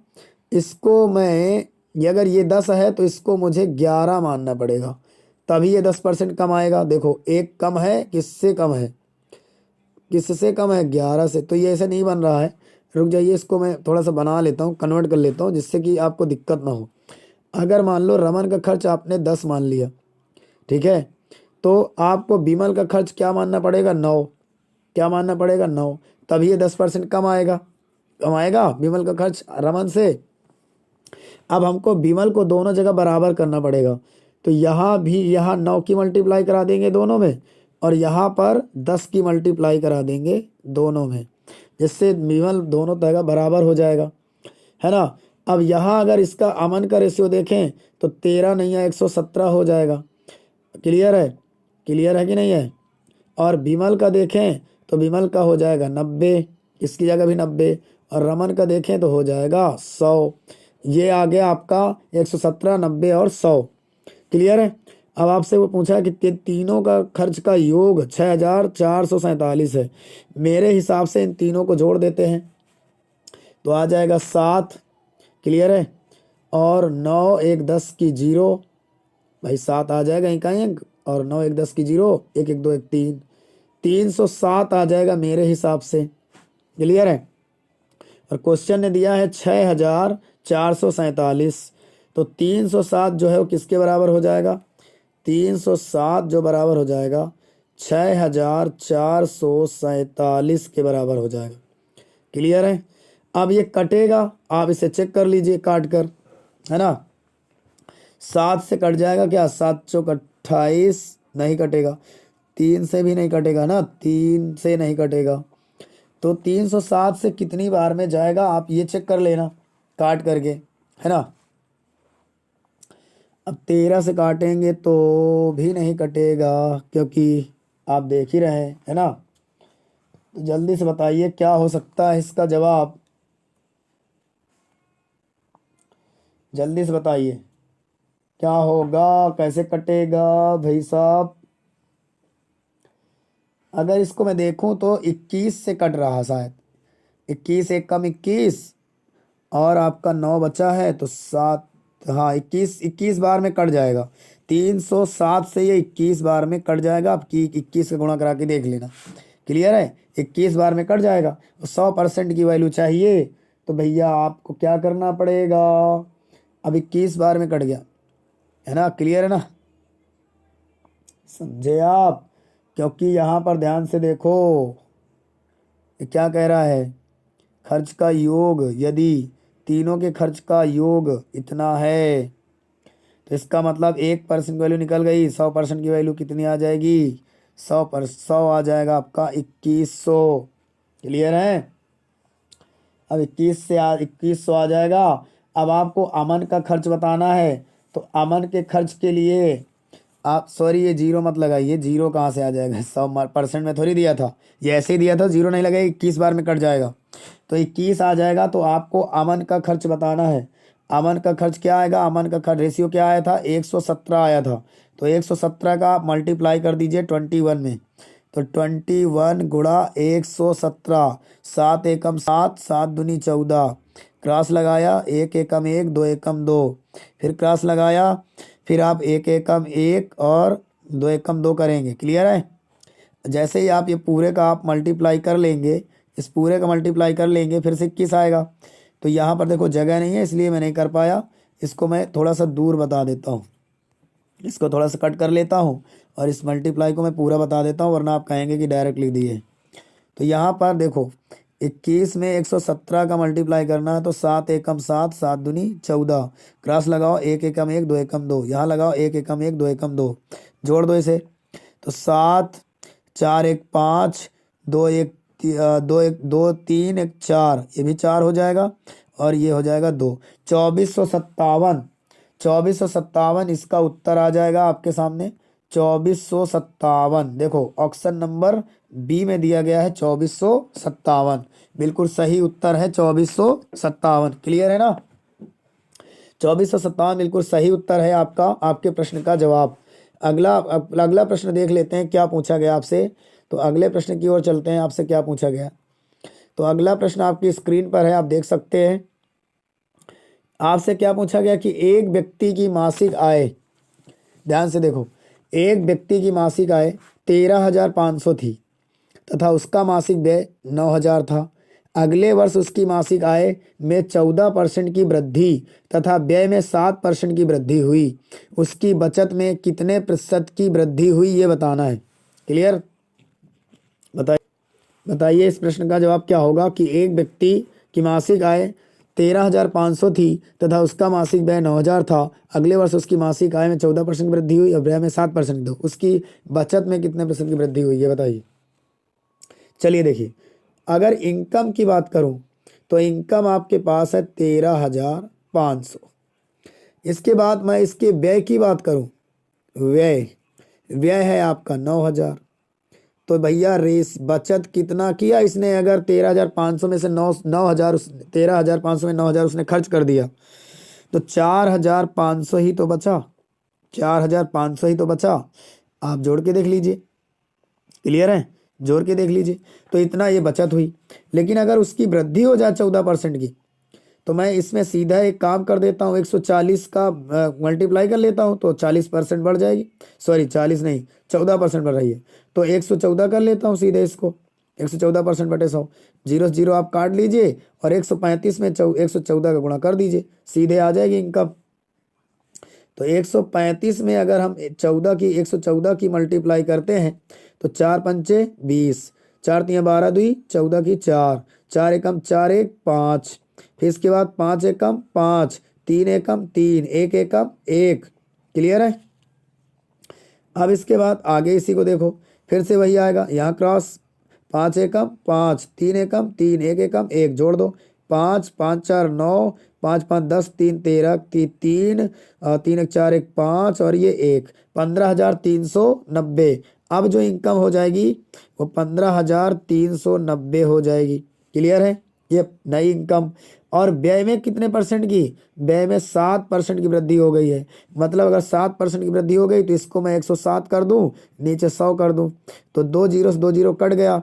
इसको मैं अगर ये 10 है तो इसको मुझे 11 मानना पड़ेगा, तभी ये 10% कम आएगा। देखो एक कम है, किससे कम है, किससे कम है, 11 से। तो ये ऐसे नहीं बन रहा है, रुक जाइए, इसको मैं थोड़ा सा बना लेता हूँ, कन्वर्ट कर लेता हूँ, जिससे कि आपको दिक्कत ना हो। अगर मान लो रमन का खर्च आपने 10 मान लिया, ठीक है, तो आपको विमल का खर्च क्या मानना पड़ेगा, 9। क्या मानना पड़ेगा, 9, तभी ये 10% कम आएगा विमल का खर्च रमन से। अब हमको विमल को दोनों जगह बराबर करना पड़ेगा, तो यहाँ भी यहाँ 9 की मल्टीप्लाई करा देंगे दोनों में, और यहाँ पर 10 की मल्टीप्लाई करा देंगे दोनों में, जिससे विमल दोनों जगह बराबर हो जाएगा, है ना। अब यहाँ अगर इसका अमन का रेशियो देखें तो 13 नहीं है, 117 हो जाएगा। क्लियर है, क्लियर है कि नहीं है। और विमल का देखें तो विमल का हो जाएगा 90, इसकी जगह भी 90, और रमन का देखें तो हो जाएगा 100। ये आ गया आपका 117, 90 और 100। क्लियर है। अब आपसे वो पूछा कि तीनों का खर्च का योग 6447 है। मेरे हिसाब से इन तीनों को जोड़ देते हैं तो आ जाएगा 7। क्लियर है। और 9 1 10 की 0, भाई 7 आ जाएगा, एक अंक, और 9 1 10 की 0, 1 1 2 1 3, 307 आ जाएगा मेरे हिसाब से। क्लियर है। और क्वेश्चन ने दिया है 6447, तो 307 जो है वो किसके बराबर हो जाएगा? 307 जो बराबर हो जाएगा 6447 के बराबर हो जाएगा। क्लियर है। अब ये कटेगा, आप इसे चेक कर लीजिए काट कर, है ना। 7 से कट जाएगा क्या? 7 चौक 28, नहीं कटेगा। 3 से भी नहीं कटेगा ना, 3 से नहीं कटेगा। तो 307 से कितनी बार में जाएगा आप ये चेक कर लेना काट करके, है ना। अब 13 से काटेंगे तो भी नहीं कटेगा, क्योंकि आप देख ही रहे हैं, है ना। तो जल्दी से बताइए क्या हो सकता है इसका जवाब, जल्दी से बताइए क्या होगा, कैसे कटेगा भाई साहब। अगर इसको मैं देखूं तो 21 से कट रहा शायद, 21 एक कम 21, और आपका 9 बचा है तो 7, हाँ 21 बार में कट जाएगा। 307 से ये 21 बार में कट जाएगा। आपकी 21 का गुणा करा के देख लेना। क्लियर है। 21 बार में कट जाएगा। 100% की वैल्यू चाहिए तो भैया आपको क्या करना पड़ेगा? अब 21 बार में कट गया, है ना। क्लियर है ना, समझे आप? क्योंकि यहाँ पर ध्यान से देखो ये क्या कह रहा है, खर्च का योग, यदि तीनों के खर्च का योग इतना है तो इसका मतलब 1% की वैल्यू निकल गई, 100% की वैल्यू कितनी आ जाएगी? 100 आ जाएगा आपका 2100। क्लियर है। अब 2100 आ जाएगा। अब आपको अमन का खर्च बताना है, तो अमन के खर्च के लिए आप, सॉरी ये जीरो मत लगाइए, जीरो कहाँ से आ जाएगा? 100% में थोड़ी दिया था, ये ऐसे ही दिया था, जीरो नहीं लगेगा, 21 बार में कट जाएगा तो 21 आ जाएगा। तो आपको अमन का खर्च बताना है। अमन का खर्च क्या आएगा? अमन का खर्च रेशियो क्या आया था? 117 आया था। तो 117 का आप मल्टीप्लाई कर दीजिए 21 में, तो 21 गुणा 117, 7 एकम 7, 7 दूनी 14, क्रॉस लगाया, 1 एकम 1, 2 एकम 2, फिर क्रॉस लगाया, फिर आप 1 एकम 1 और 2 एकम 2 करेंगे। क्लियर है। जैसे ही आप ये पूरे का आप मल्टीप्लाई कर लेंगे, इस पूरे का मल्टीप्लाई कर लेंगे, फिर से 21 आएगा। तो यहाँ पर देखो जगह नहीं है इसलिए मैं नहीं कर पाया, इसको मैं थोड़ा सा दूर बता देता हूँ, इसको थोड़ा सा कट कर लेता हूँ और इस मल्टीप्लाई को मैं पूरा बता देता हूँ, वरना आप कहेंगे कि डायरेक्ट लिख दिए। तो यहाँ पर देखो 21 में 117 का मल्टीप्लाई करना है, तो 7 एकम 7, 7 दूनी 14, क्रॉस लगाओ, 1 एकम 1, 2 एकम 2, यहाँ लगाओ 1 एकम 1, 2 एकम 2, जोड़ दो इसे, तो 7 4 1 5, 2 1 2 1 2 3 1 4, ये भी 4 हो जाएगा और ये हो जाएगा 2, 2457। 2457 इसका उत्तर आ जाएगा आपके सामने, 2457। देखो ऑप्शन नंबर बी में दिया गया है 2457, बिल्कुल सही उत्तर है 2457। क्लियर है ना, 2457 बिल्कुल सही उत्तर है आपका, आपके प्रश्न का जवाब। अगला प्रश्न देख लेते हैं क्या पूछा गया आपसे। तो अगले प्रश्न की ओर चलते हैं, आपसे क्या पूछा गया। तो अगला प्रश्न आपकी स्क्रीन पर है, आप देख सकते हैं। आपसे क्या पूछा गया कि एक व्यक्ति की मासिक आय, ध्यान से देखो, एक व्यक्ति की मासिक आय 13,500 थी तथा उसका मासिक व्यय 9,000 था। अगले वर्ष उसकी मासिक आय में 14% की वृद्धि तथा व्यय में 7% की वृद्धि हुई। उसकी बचत में कितने प्रतिशत की वृद्धि हुई ये बताना है। क्लियर, बताइए इस प्रश्न का जवाब क्या होगा कि एक व्यक्ति की मासिक आय 13,500 थी तथा उसका मासिक व्यय 9,000 था। अगले वर्ष उसकी मासिक आय में 14% की वृद्धि हुई और व्यय में 7% की। उसकी बचत में कितने प्रतिशत की वृद्धि हुई ये बताइए। चलिए देखिए, अगर इनकम की बात करूं तो इनकम आपके पास है 13,500। इसके बाद मैं इसके व्यय की बात करूं, व्यय व्यय है आपका 9,000। तो भैया रेस बचत कितना किया इसने? अगर 13,500 में से 9,000 13,500 में 9,000 उसने खर्च कर दिया तो 4,500 ही तो बचा, 4,500 ही तो बचा। आप जोड़ के देख लीजिए। क्लियर है, जोड़ के देख लीजिए। तो इतना ये बचत हुई। लेकिन अगर उसकी वृद्धि हो जाए 14% की, तो मैं इसमें सीधा एक काम कर देता हूँ, 140 का मल्टीप्लाई कर लेता हूँ, तो 40% बढ़ जाएगी। सॉरी 40 नहीं, 14% बढ़ रही है, तो 114 कर लेता हूँ सीधे इसको। 114% बटे 100, जीरो से जीरो आप काट लीजिए और 135 में 114 का गुणा कर दीजिए, सीधे आ जाएगी इनकम। तो 135 में अगर हम 114 की मल्टीप्लाई करते हैं तो 4 पंचे 20, 4 तियाँ 12 दुई 14 की 4, 4 एकम 4 1 5, फिर इसके बाद 5 एकम 5, 3 एकम 3, 1 एकम 1। क्लियर है। अब इसके बाद आगे इसी को देखो, फिर से वही आएगा, यहाँ क्रॉस 5 एकम 5, 3 एकम 3, 1 एकम 1, जोड़ दो 5 5 4 9, 5 5 10, 3 13, 3 3 1 4 1 5 और ये 1, 15,390। अब जो इनकम हो जाएगी वो 15,390 हो जाएगी। क्लियर है, ये नई इनकम। और व्यय में कितने परसेंट की, व्यय में 7% की वृद्धि हो गई है। मतलब अगर 7% की वृद्धि हो गई तो इसको मैं 107 कर दूं, नीचे 100 कर दूं, तो 2 जीरो से 2 जीरो कट गया।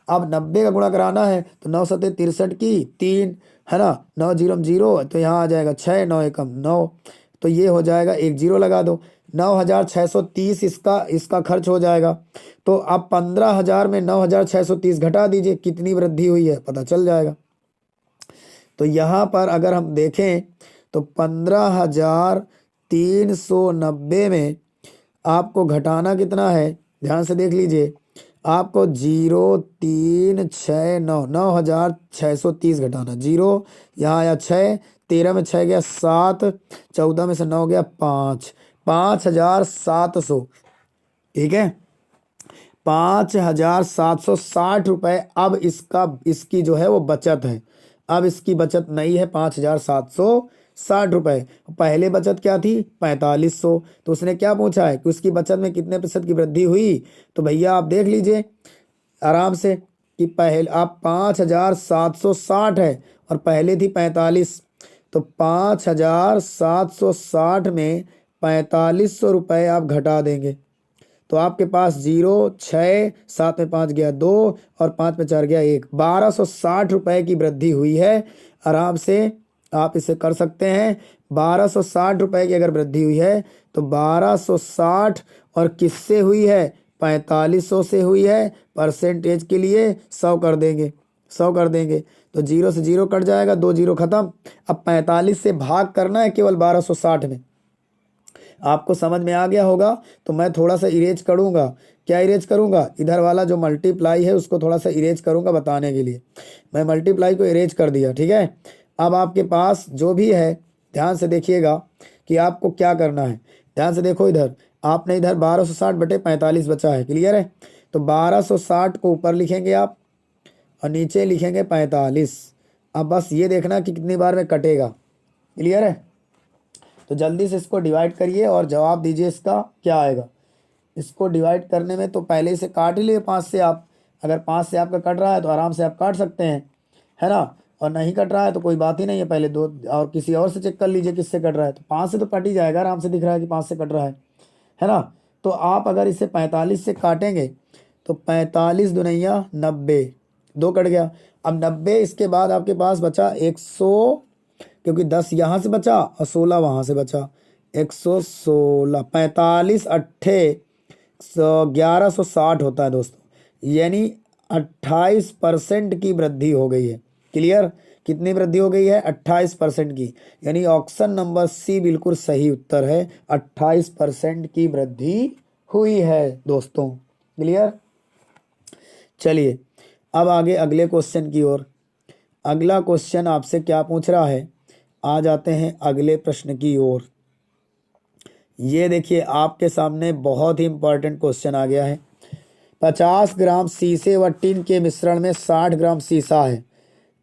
अब 90 का गुणा कराना है तो 9 सत्ते 63 की 3, है ना, 9 जीरो में 0, तो यहाँ आ जाएगा 6, 9 एकम 9, तो ये हो जाएगा, एक जीरो लगा दो, 9,630 इसका खर्च हो जाएगा। तो अब 15,000 में 9,630 घटा दीजिए, कितनी वृद्धि हुई है पता चल जाएगा। तो यहाँ पर अगर हम देखें तो 15,390 में आपको घटाना कितना है, ध्यान से देख लीजिए, आपको 0,369 9,630 घटाना, जीरो यहाँ आया 6, 13 में 6 गया 7, 14 में से 9 गया 5, 5,700। ठीक है, 5,760 रुपये। अब इसकी जो है वो बचत है, अब इसकी बचत नहीं है 5,760 रुपये। पहले बचत क्या थी 4,500, तो उसने क्या पूछा है कि उसकी बचत में कितने प्रतिशत की वृद्धि हुई। तो भैया आप देख लीजिए आराम से कि पहले आप 5,760 है और पहले थी 45, तो 5,760 में 4,500 रुपये आप घटा देंगे तो आपके पास 0, 6, 7 में 5 गया 2 और 5 में 4 गया 1, 1,260 रुपये की वृद्धि हुई है। आराम से आप इसे कर सकते हैं। 1,260 रुपये की अगर वृद्धि हुई है तो 1,260 और किससे हुई है, 4,500 से हुई है। परसेंटेज के लिए 100 कर देंगे, 100 कर देंगे तो 0 से 0 कट जाएगा, 2 जीरो खत्म। अब 45 से भाग करना है केवल 1,260 में। आपको समझ में आ गया होगा तो मैं थोड़ा सा इरेज करूँगा। क्या इरेज करूँगा, इधर वाला जो मल्टीप्लाई है उसको थोड़ा सा इरेज करूँगा बताने के लिए। मैं मल्टीप्लाई को इरेज कर दिया, ठीक है। अब आपके पास जो भी है ध्यान से देखिएगा कि आपको क्या करना है। ध्यान से देखो, इधर आपने इधर 1,260 बटे 45 बचा है। क्लियर है, तो 1,260 को ऊपर लिखेंगे आप और नीचे लिखेंगे 45। अब बस ये देखना कि कितनी बार में कटेगा। क्लियर है, तो जल्दी से इसको डिवाइड करिए और जवाब दीजिए इसका क्या आएगा। इसको डिवाइड करने में तो पहले इसे काट ही लिए 5 से। आप अगर 5 से आपका कट रहा है तो आराम से आप काट सकते हैं, है ना, और नहीं कट रहा है तो कोई बात ही नहीं है, पहले 2 और किसी और से चेक कर लीजिए किससे कट रहा है। तो 5 से तो कट ही जाएगा, आराम से दिख रहा है कि 5 से कट रहा है ना। तो आप अगर इसे 45 से काटेंगे तो 45 दुनिया 90, 2 कट गया। अब 90 इसके बाद आपके पास बचा 100, क्योंकि 10 यहाँ से बचा और 16 वहाँ से बचा, 116, 45 अट्ठे 1160 होता है दोस्तों, यानी 28% की वृद्धि हो गई है। क्लियर, कितनी वृद्धि हो गई है, 28% की, यानी ऑप्शन नंबर सी बिल्कुल सही उत्तर है, 28% की वृद्धि हुई है दोस्तों। क्लियर, चलिए अब आगे अगले क्वेश्चन की ओर। अगला क्वेश्चन आपसे क्या पूछ रहा है, आ जाते हैं अगले प्रश्न की ओर। ये देखिए आपके सामने बहुत ही इंपॉर्टेंट क्वेश्चन आ गया है। 50 ग्राम शीशे व टिन के मिश्रण में 60 ग्राम शीशा है।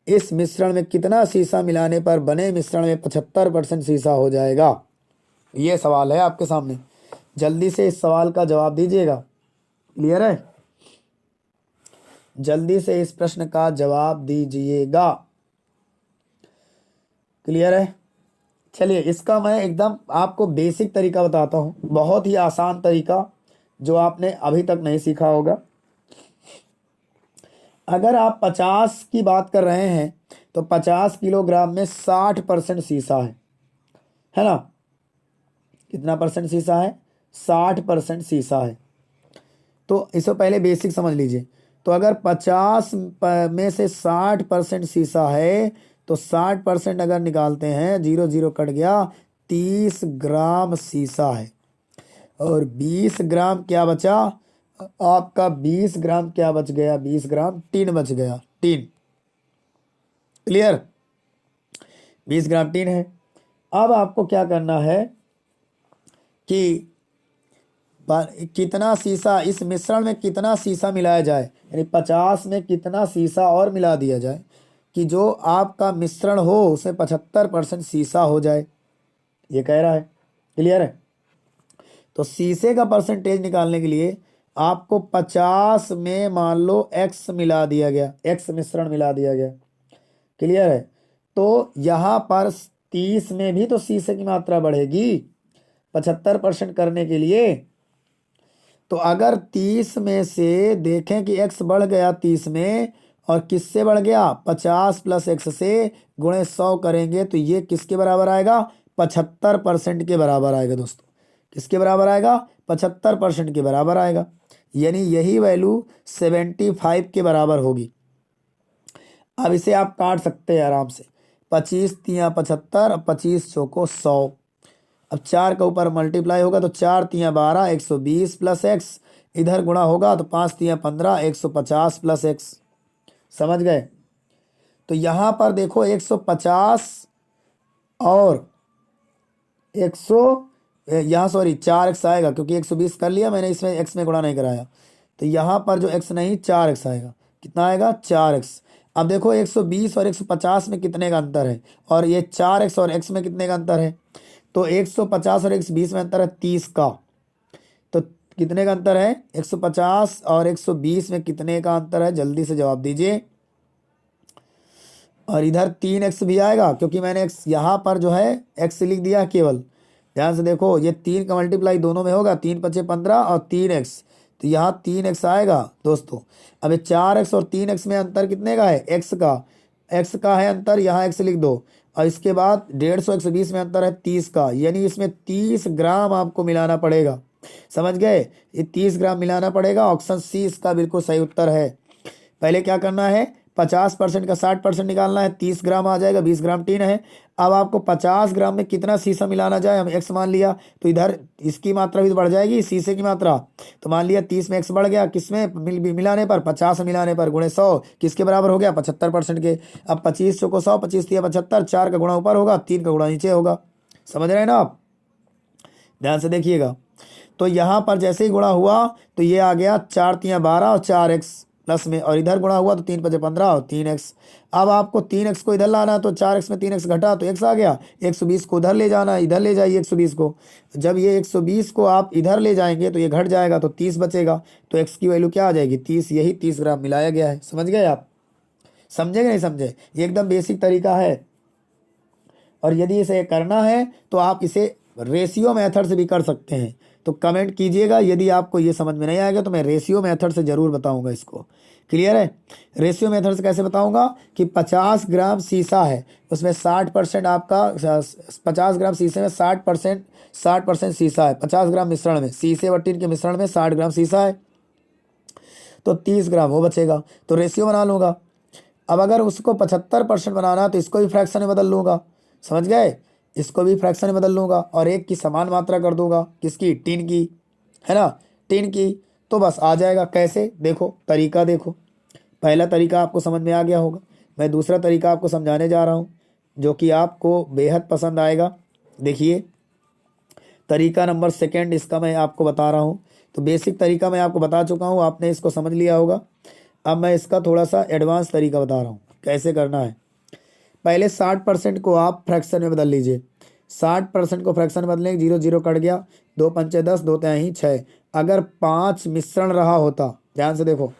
इस मिश्रण में कितना शीशा मिलाने पर बने मिश्रण में 75% शीशा हो जाएगा। ये सवाल है आपके सामने, जल्दी से इस सवाल का जवाब दीजिएगा। क्लियर है, जल्दी से इस प्रश्न का जवाब दीजिएगा। क्लियर है, चलिए इसका मैं एकदम आपको बेसिक तरीका बताता हूँ, बहुत ही आसान तरीका जो आपने अभी तक नहीं सीखा होगा। अगर आप 50 की बात कर रहे हैं तो 50 किलोग्राम में 60% शीशा है ना। कितना परसेंट शीशा है? 60% शीशा है। तो इससे पहले बेसिक समझ लीजिए। तो अगर 50 में से 60% शीशा है तो 60% अगर निकालते हैं, 0 0 कट गया, 30 ग्राम शीशा है। और 20 ग्राम क्या बचा आपका? 20 ग्राम क्या बच गया? 20 ग्राम टीन बच गया। Tin, clear? 20 ग्राम टीन है। अब आपको क्या करना है कि कितना शीशा, इस मिश्रण में कितना शीशा मिलाया जाए, यानी 50 में कितना शीशा और मिला दिया जाए कि जो आपका मिश्रण हो उसमें 75% शीशा हो जाए, ये कह रहा है। क्लियर है? तो शीशे का परसेंटेज निकालने के लिए आपको 50 में मान लो x मिला दिया गया, x मिश्रण मिला दिया गया। क्लियर है? तो यहाँ पर 30 में भी तो शीशे की मात्रा बढ़ेगी 75% करने के लिए। तो अगर 30 में से देखें कि x बढ़ गया 30 में, और किससे बढ़ गया? 50 प्लस x से गुणे 100 करेंगे तो ये किसके बराबर आएगा? 75% के बराबर आएगा दोस्तों। किसके बराबर आएगा? 75% के बराबर आएगा। यानी यही वैल्यू 75 के बराबर होगी। अब इसे आप काट सकते हैं आराम से। 25 तियाँ 75, 25 चौको 100। अब 4 का ऊपर मल्टीप्लाई होगा तो 4 तियाँ 12, 120 प्लस एक्स, इधर गुणा होगा तो 5 तियाँ 15, 150 प्लस एक्स। समझ गए? तो यहाँ पर देखो 150 और 100, यहाँ सॉरी 4x आएगा क्योंकि 120 कर लिया मैंने, इसमें x में गुणा नहीं कराया। तो यहाँ पर जो x नहीं 4x आएगा। कितना आएगा? 4x। अब देखो 120 और 150 में कितने का अंतर है, और ये 4x और x में कितने का अंतर है? तो 150 और 120 में अंतर है 30 का। तो कितने का अंतर है? 150 और 120 में कितने का अंतर है? जल्दी से जवाब दीजिए। और इधर 3x भी आएगा क्योंकि मैंने x यहाँ पर जो है x लिख दिया केवल। ध्यान से देखो, ये 3 का मल्टीप्लाई दोनों में होगा, 3 पचे 15 और 3x, तो यहाँ 3x आएगा दोस्तों। अब ये 4x और 3x में अंतर कितने का है? x का है अंतर, यहाँ x लिख दो। और इसके बाद 150 120 में अंतर है 30 का, यानी इसमें 30 ग्राम आपको मिलाना पड़ेगा। समझ गए? ये 30 ग्राम मिलाना पड़ेगा। ऑप्शन सी इसका बिल्कुल सही उत्तर है। पहले क्या करना है? 50% का 60% निकालना है, 30 ग्राम आ जाएगा, 20 ग्राम टीन है। अब आपको 50 ग्राम में कितना शीशा मिलाना जाए, हम x मान लिया तो इधर इसकी मात्रा भी तो बढ़ जाएगी, शीशे की मात्रा। तो मान लिया 30 में x बढ़ गया, किसमें मिलाने पर? 50 मिलाने पर, गुणे 100 किसके बराबर हो गया? 75% के। अब 25 चौको 100, 25 तिया 75, 4 का गुणा ऊपर होगा, 3 का गुणा नीचे होगा। समझ रहे हैं ना आप? ध्यान से देखिएगा। तो यहाँ पर जैसे ही गुणा हुआ तो ये आ गया 4 तिया 12 और 4x प्लस में, और इधर गुणा हुआ तो 3 पचे 15 और 3x। अब आपको 3x को इधर लाना, तो 4x में 3x घटा तो x आ गया। 120 को उधर ले जाना, इधर ले जाइए 120 को। जब ये 120 को आप इधर ले जाएंगे तो ये घट जाएगा तो 30 बचेगा। तो x की वैल्यू क्या आ जाएगी? 30। यही 30 ग्राम मिलाया गया है। समझ गए आप? समझे कि नहीं समझे? ये एकदम बेसिक तरीका है। और यदि इसे करना है तो आप इसे रेशियो मेथड से भी कर सकते हैं। तो कमेंट कीजिएगा, यदि आपको ये समझ में नहीं आएगा तो मैं रेशियो मेथड से ज़रूर बताऊंगा इसको। क्लियर है? रेशियो मेथड से कैसे बताऊंगा कि 50 ग्राम शीशा है, उसमें 60% आपका, 50 ग्राम शीशे में 60% शीशा है। 50 ग्राम मिश्रण में, शीशे व टीन के मिश्रण में 60 ग्राम शीशा है, तो 30 ग्राम वो बचेगा। तो रेशियो बना लूँगा। अब अगर उसको 75% बनाना तो इसको भी फ्रैक्शन में बदल लूँगा। समझ गए? इसको भी फ्रैक्शन में बदल लूँगा और एक की समान मात्रा कर दूंगा। किसकी? टीन की, है ना? टीन की। तो बस आ जाएगा। कैसे? देखो तरीका देखो। पहला तरीका आपको समझ में आ गया होगा। मैं दूसरा तरीका आपको समझाने जा रहा हूँ जो कि आपको बेहद पसंद आएगा। देखिए, तरीका नंबर सेकेंड इसका मैं आपको बता रहा हूँ। तो बेसिक तरीका मैं आपको बता चुका हूँ, आपने इसको समझ लिया होगा। अब मैं इसका थोड़ा सा एडवांस तरीका बता रहा हूँ कैसे करना है। पहले 60% को आप फ्रैक्शन में बदल लीजिए। 60% को फ्रैक्शन में बदलेंगे, 0 0 कट गया, 2 पंचे 10, 2 तिहाई 6। अगर 5 मिश्रण रहा होता, ध्यान से देखो,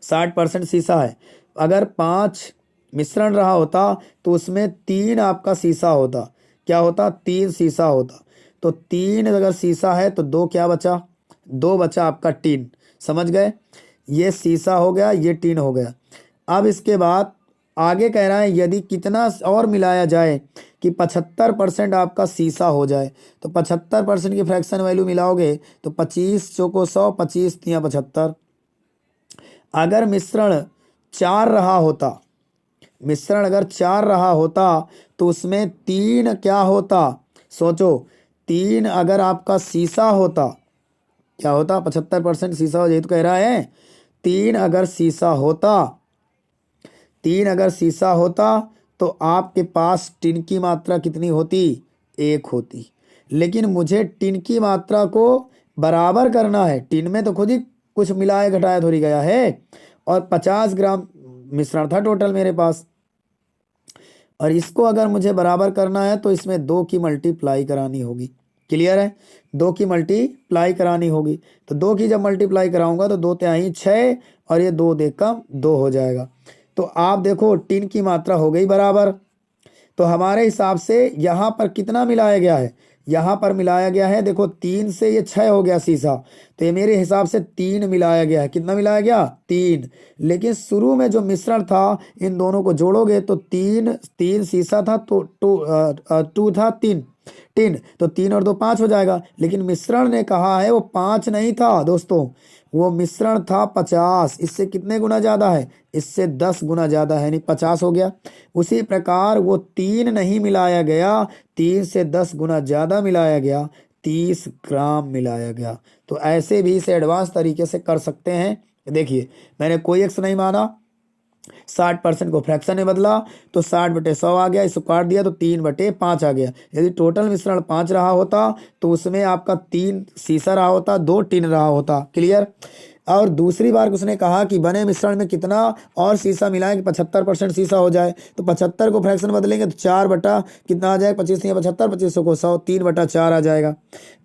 60% शीशा है, अगर 5 मिश्रण रहा होता तो उसमें 3 आपका शीशा होता। क्या होता? 3 शीशा होता। तो 3 अगर शीशा है तो 2 क्या बचा? 2 बचा आपका टीन। समझ गए? ये शीशा हो गया, ये टीन हो गया। अब इसके बाद आगे कह रहा है यदि कितना और मिलाया जाए कि 75% आपका सीसा हो जाए। तो 75% की फ्रैक्शन वैल्यू मिलाओगे तो 25 चौको 100, 25 तिया 75। अगर मिश्रण 4 रहा होता, मिश्रण अगर 4 रहा होता तो उसमें 3 क्या होता, सोचो 3 अगर आपका सीसा होता क्या होता, 75% सीसा हो जाए तो कह रहा है 3 अगर सीसा होता, 3 अगर सीसा होता तो आपके पास टिन की मात्रा कितनी होती, 1 होती। लेकिन मुझे टिन की मात्रा को बराबर करना है, टिन में तो खुद ही कुछ मिलाया घटाया थोड़ी गया है, और 50 ग्राम मिश्रण था टोटल मेरे पास, और इसको अगर मुझे बराबर करना है तो इसमें 2 की मल्टीप्लाई करानी होगी। क्लियर है, 2 की मल्टीप्लाई करानी होगी। तो 2 की जब मल्टीप्लाई कराऊंगा तो 2 तिहाई 6 और ये 2 दे कम 2 हो जाएगा। तो आप देखो टिन की मात्रा हो गई बराबर। तो हमारे हिसाब से यहाँ पर कितना मिलाया गया है, यहाँ पर मिलाया गया है, देखो 3 से ये 6 हो गया सीसा, तो ये मेरे हिसाब से 3 मिलाया गया है। कितना मिलाया गया, 3। लेकिन शुरू में जो मिश्रण था इन दोनों को जोड़ोगे तो 3 सीसा था तो 2 था 3 टिन, तो 3 और 2 5 हो जाएगा। लेकिन मिश्रण ने कहा है वो 5 नहीं था दोस्तों, वो मिश्रण था 50। इससे कितने गुना ज्यादा है, इससे 10 गुना ज्यादा है, यानी 50 हो गया। उसी प्रकार वो 3 नहीं मिलाया गया, 3 से 10 गुना ज्यादा मिलाया गया, 30 ग्राम मिलाया गया। तो ऐसे भी इसे एडवांस तरीके से कर सकते हैं। देखिए मैंने कोई एक्स नहीं माना, 60% को फ्रैक्शन में बदला तो 60/100 आ गया, इसको काट दिया तो 3/5 आ गया। यदि टोटल मिश्रण 5 रहा होता तो उसमें आपका 3 सीसा रहा होता, 2 टिन रहा होता। क्लियर। और दूसरी बार उसने कहा कि बने मिश्रण में कितना और सीसा मिलाएं कि 75% सीसा हो जाए। तो 75 को फ्रैक्शन बदलेंगे तो 4 बटा कितना आ जाएगा, 25 या 75, 25 को 100, 3/4 आ जाएगा।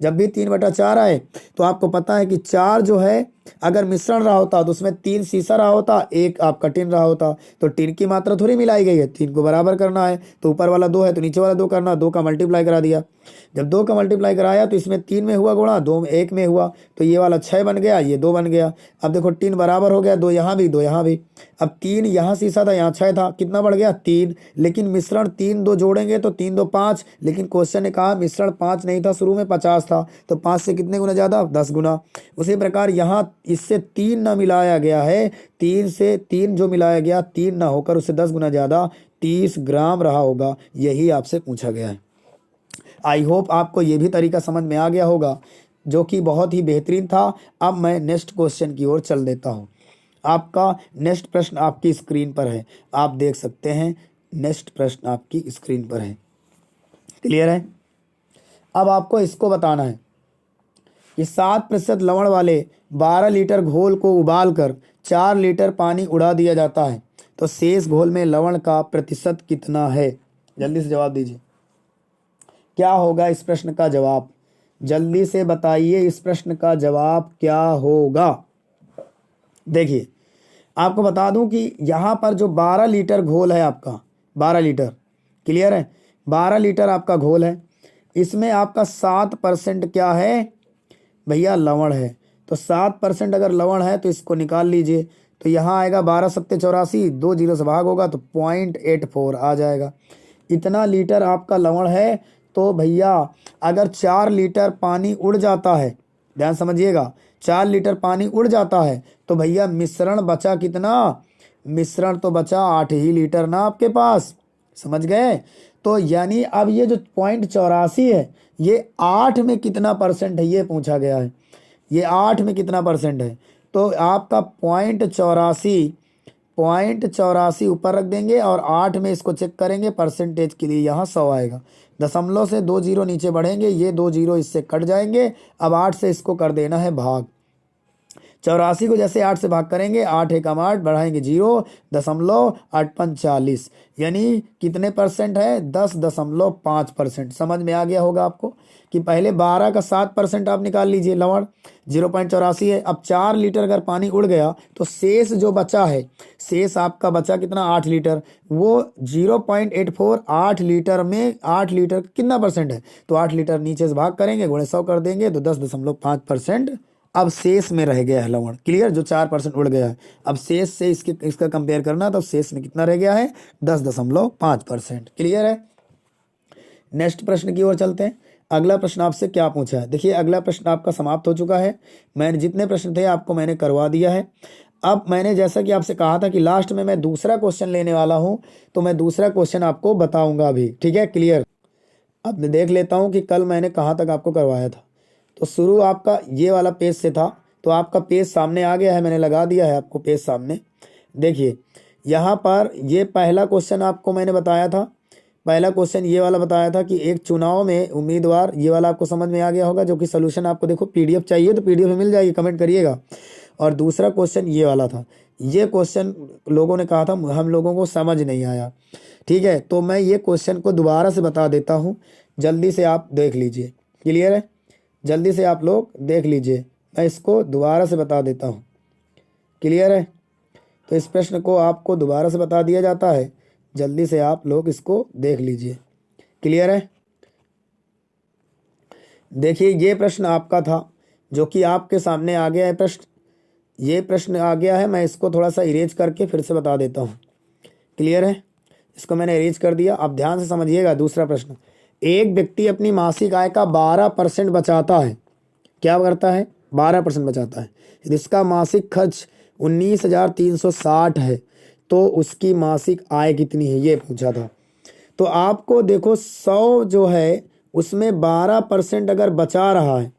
जब भी 3/4 आए तो आपको पता है कि 4 जो है अगर मिश्रण रहा होता तो उसमें 3 सीसा रहा होता, 1 आपका टिन रहा होता। तो टिन की मात्रा थोड़ी मिलाई गई है, 3 को बराबर करना है, तो ऊपर वाला 2 है तो नीचे वाला 2 करना, 2 का मल्टीप्लाई करा दिया। जब 2 का मल्टीप्लाई कराया तो इसमें 3 में हुआ गुणा, 2 में 1 में हुआ, तो ये वाला 6 बन गया, ये 2 बन गया। अब देखो टिन बराबर हो गया, 2 यहाँ भी 2 यहाँ भी। अब 3 यहाँ सीसा था, यहाँ 6 था, कितना बढ़ गया 3। लेकिन मिश्रण 3 2 जोड़ेंगे तो 3 2 5, लेकिन क्वेश्चन ने कहा मिश्रण 5 नहीं था, शुरू में 50 था, तो 5 से कितने गुना ज्यादा, 10 गुना। उसी प्रकार यहाँ इससे 3 ना मिलाया गया है, 3 से 3 जो मिलाया गया 3 ना होकर उससे 10 गुना ज्यादा 30 ग्राम रहा होगा, यही आपसे पूछा गया है। आई होप आपको ये भी तरीका समझ में आ गया होगा, जो कि बहुत ही बेहतरीन था। अब मैं नेक्स्ट क्वेश्चन की ओर चल देता हूँ। आपका नेक्स्ट प्रश्न आपकी स्क्रीन पर है, आप देख सकते हैं, नेक्स्ट प्रश्न आपकी स्क्रीन पर है। क्लियर है। अब आपको इसको बताना है कि 7% लवण वाले 12 लीटर घोल को उबालकर 4 लीटर पानी उड़ा दिया जाता है, तो शेष घोल में लवण का प्रतिशत कितना है। जल्दी से जवाब दीजिए, क्या होगा इस प्रश्न का जवाब, जल्दी से बताइए इस प्रश्न का जवाब क्या होगा। देखिए आपको बता दूं कि यहाँ पर जो 12 लीटर घोल है आपका, 12 लीटर, क्लियर है, 12 लीटर आपका घोल है, इसमें आपका 7% क्या है भैया, लवण है। तो 7% अगर लवण है तो इसको निकाल लीजिए, तो यहाँ आएगा 12 सत्ते 84, 2 जीरो से भाग होगा तो 0.84 आ जाएगा। इतना लीटर आपका लवण है। तो भैया अगर 4 लीटर पानी उड़ जाता है, ध्यान समझिएगा, 4 लीटर पानी उड़ जाता है तो भैया मिश्रण बचा कितना, मिश्रण तो बचा 8 ही लीटर ना आपके पास, समझ गए। तो यानी अब ये जो 0.84 है ये 8 में कितना परसेंट है ये पूछा गया है, ये 8 में कितना परसेंट है। तो आपका 0.84 ऊपर रख देंगे और 8 में इसको चेक करेंगे परसेंटेज के लिए, यहाँ 100 आएगा। दशमलव से 2 जीरो नीचे बढ़ेंगे, ये 2 जीरो इससे कट जाएंगे। अब 8 से इसको कर देना है भाग, 84 को जैसे 8 से भाग करेंगे, 8 एकम 8 बढ़ाएंगे 0.845, यानी कितने परसेंट है, 10.5%। समझ में आ गया होगा आपको कि पहले 12 का 7% आप निकाल लीजिए लवण, 0.84 है। अब 4 लीटर अगर पानी उड़ गया तो शेष जो बचा है, शेष आपका बचा कितना, 8 लीटर, वो 0.84, 8 लीटर में 8 लीटर कितना परसेंट है, तो 8 लीटर नीचे से भाग करेंगे, गुणे 100 कर देंगे तो 10.5% अब शेष में रह गया है लवण। क्लियर, जो 4% उड़ गया है, अब शेष से इसका कंपेयर करना, तो शेष में कितना रह गया है, 10.5%। क्लियर है। नेक्स्ट प्रश्न की ओर चलते हैं। अगला प्रश्न आपसे क्या पूछा है, देखिए अगला प्रश्न आपका समाप्त हो चुका है। मैंने जितने प्रश्न थे आपको मैंने करवा दिया है। अब मैंने जैसा कि आपसे कहा था कि लास्ट में मैं दूसरा क्वेश्चन लेने वाला हूं, तो मैं दूसरा क्वेश्चन आपको बताऊंगा अभी। ठीक है, क्लियर। अब मैं देख लेता हूं कि कल मैंने कहाँ तक आपको करवाया था। तो शुरू आपका ये वाला पेज से था, तो आपका पेज सामने आ गया है, मैंने लगा दिया है आपको पेज सामने। देखिए यहाँ पर ये पहला क्वेश्चन आपको मैंने बताया था। पहला क्वेश्चन ये वाला बताया था कि एक चुनाव में उम्मीदवार, ये वाला आपको समझ में आ गया होगा, जो कि सोल्यूशन आपको देखो पीडीएफ चाहिए तो पीडीएफ में मिल जाएगी, कमेंट करिएगा। और दूसरा क्वेश्चन ये वाला था। ये क्वेश्चन लोगों ने कहा था हम लोगों को समझ नहीं आया। ठीक है, तो मैं ये क्वेश्चन को दोबारा से बता देता हूँ, जल्दी से आप देख लीजिए। क्लियर है, जल्दी से आप लोग देख लीजिए, मैं इसको दोबारा से बता देता हूँ। क्लियर है, तो इस प्रश्न को आपको दोबारा से बता दिया जाता है, जल्दी से आप लोग इसको देख लीजिए। क्लियर है, देखिए ये प्रश्न आपका था जो कि आपके सामने आ गया है प्रश्न। ये प्रश्न आ गया है, मैं इसको थोड़ा सा इरेज करके फिर से बता देता हूँ। क्लियर है, इसको मैंने इरेज कर दिया। अब ध्यान से समझिएगा दूसरा प्रश्न। एक व्यक्ति अपनी मासिक आय का 12% बचाता है। क्या करता है, 12% बचाता है। जिसका मासिक खर्च 19,360 है, तो उसकी मासिक आय कितनी है, ये पूछा था। तो आपको देखो 100 जो है उसमें 12% अगर बचा रहा है,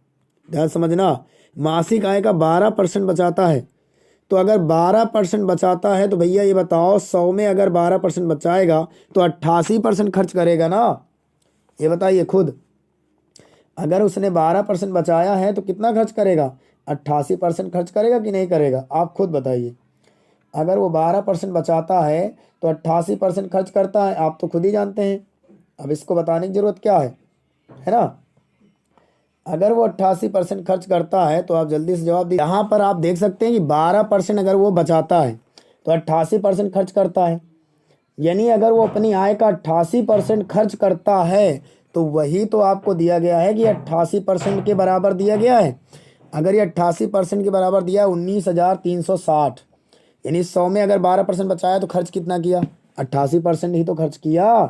ध्यान समझना, मासिक आय का 12% बचाता है। तो अगर 12% बचाता है तो भैया ये बताओ 100 में अगर 12% बचाएगा तो 88% खर्च करेगा ना। ये बताइए खुद, अगर उसने 12% बचाया है तो कितना खर्च करेगा, 88% खर्च करेगा कि नहीं करेगा, आप खुद बताइए। अगर वो 12% बचाता है तो 88% खर्च करता है, आप तो खुद ही जानते हैं, अब इसको बताने की जरूरत क्या है ना। अगर वो 88% खर्च करता है तो आप जल्दी से जवाब दीजिए। यहाँ पर आप देख सकते हैं कि 12% अगर वो बचाता है तो 88% खर्च करता है, यानी अगर वो अपनी आय का 88% खर्च करता है तो वही तो आपको दिया गया है कि 88% के बराबर दिया गया है। अगर ये 88% के बराबर दिया है 19,360, यानी 100 में अगर 12% बचाया तो खर्च कितना किया, 88% ही तो खर्च किया।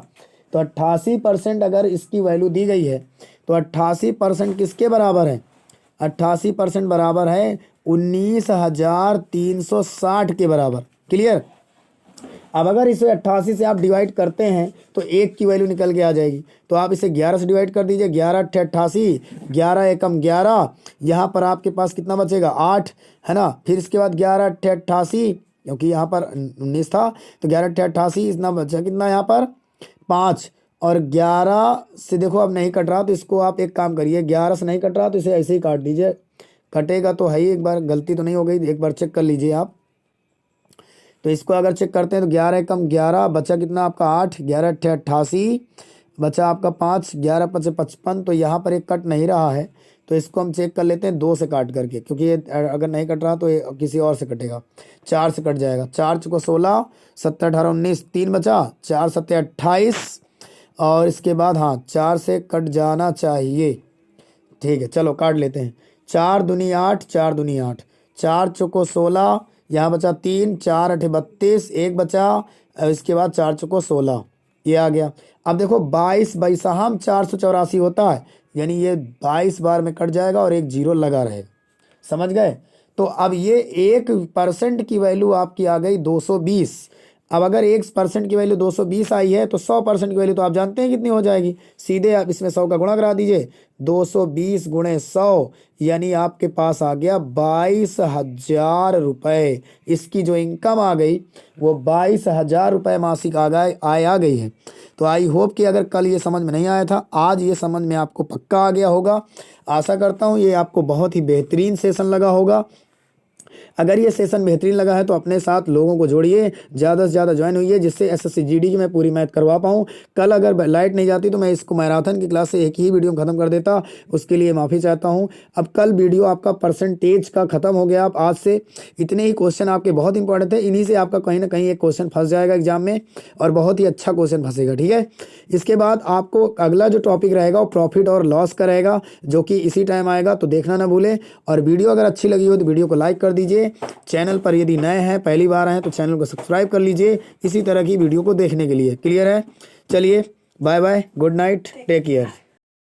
तो 88% अगर इसकी वैल्यू दी गई है तो 88% किसके बराबर है, 88% बराबर है 19,360 के बराबर। क्लियर। अब अगर इसे 88 से आप डिवाइड करते हैं तो एक की वैल्यू निकल के आ जाएगी, तो आप इसे 11 से डिवाइड कर दीजिए। 11 × 88, 11 एकम 11, यहाँ पर आपके पास कितना बचेगा, 8 है ना। फिर इसके बाद 11 × 88, क्योंकि यहाँ पर 19 था तो 11 × 88 इतना बचा कितना यहाँ पर 5, और 11 से देखो अब नहीं कट रहा, तो इसको आप एक काम करिए, 11 से नहीं कट रहा तो इसे ऐसे ही काट दीजिए, कटेगा तो है ही। एक बार गलती तो नहीं हो गई, एक बार चेक कर लीजिए आप। तो इसको अगर चेक करते हैं तो 11 एकम 11 बचा कितना आपका 8, 11 × 88 बचा आपका 5, 11 × 5 = 55। तो यहाँ पर एक कट नहीं रहा है, तो इसको हम चेक कर लेते हैं 2 से काट करके, क्योंकि ये अगर नहीं कट रहा तो ये किसी और से कटेगा। 4 से कट जाएगा, 4 × 16, 17 18 19, 3 बचा, 4 × 7 28, और इसके बाद हाँ 4 से कट जाना चाहिए। ठीक है, चलो काट लेते हैं। 4 दूनी 8, 4 दूनी 8, 4 × 16, यहाँ बचा 3, 4 × 8 = 32, एक बचा, इसके बाद 4 × 16, ये आ गया। अब देखो 22 22 484 होता है, यानी ये 22 बार में कट जाएगा और एक जीरो लगा रहेगा। समझ गए। तो अब ये 1% की वैल्यू आपकी आ गई 220। अब अगर 1% की वैल्यू 220 आई है तो 100% की वैल्यू तो आप जानते हैं कितनी हो जाएगी, सीधे आप इसमें 100 का गुणा करा दीजिए। 220 × 100, यानी आपके पास आ गया 22,000 रुपये। इसकी जो इनकम आ गई वो 22,000 रुपये मासिक आय आ गई है। तो आई होप कि अगर कल ये समझ में नहीं आया था, आज ये समझ में आपको पक्का आ गया होगा। आशा करता हूँ ये आपको बहुत ही बेहतरीन सेशन लगा होगा। अगर ये सेशन बेहतरीन लगा है तो अपने साथ लोगों को जोड़िए, ज़्यादा से ज़्यादा ज्वाइन होइए, जिससे एसएससी जीडी की मैं पूरी मैथ करवा पाऊँ। कल अगर लाइट नहीं जाती तो मैं इसको मैराथन की क्लास से एक ही वीडियो में ख़त्म कर देता, उसके लिए माफ़ी चाहता हूँ। अब कल वीडियो आपका परसेंटेज का ख़त्म हो गया। आप आज से इतने ही क्वेश्चन आपके बहुत इंपॉर्टेंट थे, इन्हीं से आपका कहीं ना कहीं एक क्वेश्चन फंस जाएगा एग्जाम में, और बहुत ही अच्छा क्वेश्चन फंसेगा, ठीक है। इसके बाद आपको अगला जो टॉपिक रहेगा वो प्रॉफिट और लॉस का रहेगा, जो कि इसी टाइम आएगा, तो देखना ना भूलें। और वीडियो अगर अच्छी लगी हो तो वीडियो को लाइक कर दीजिए। चैनल पर यदि नए हैं, पहली बार आए हैं, तो चैनल को सब्सक्राइब कर लीजिए इसी तरह की वीडियो को देखने के लिए। क्लियर है? चलिए bye bye, good night, take care.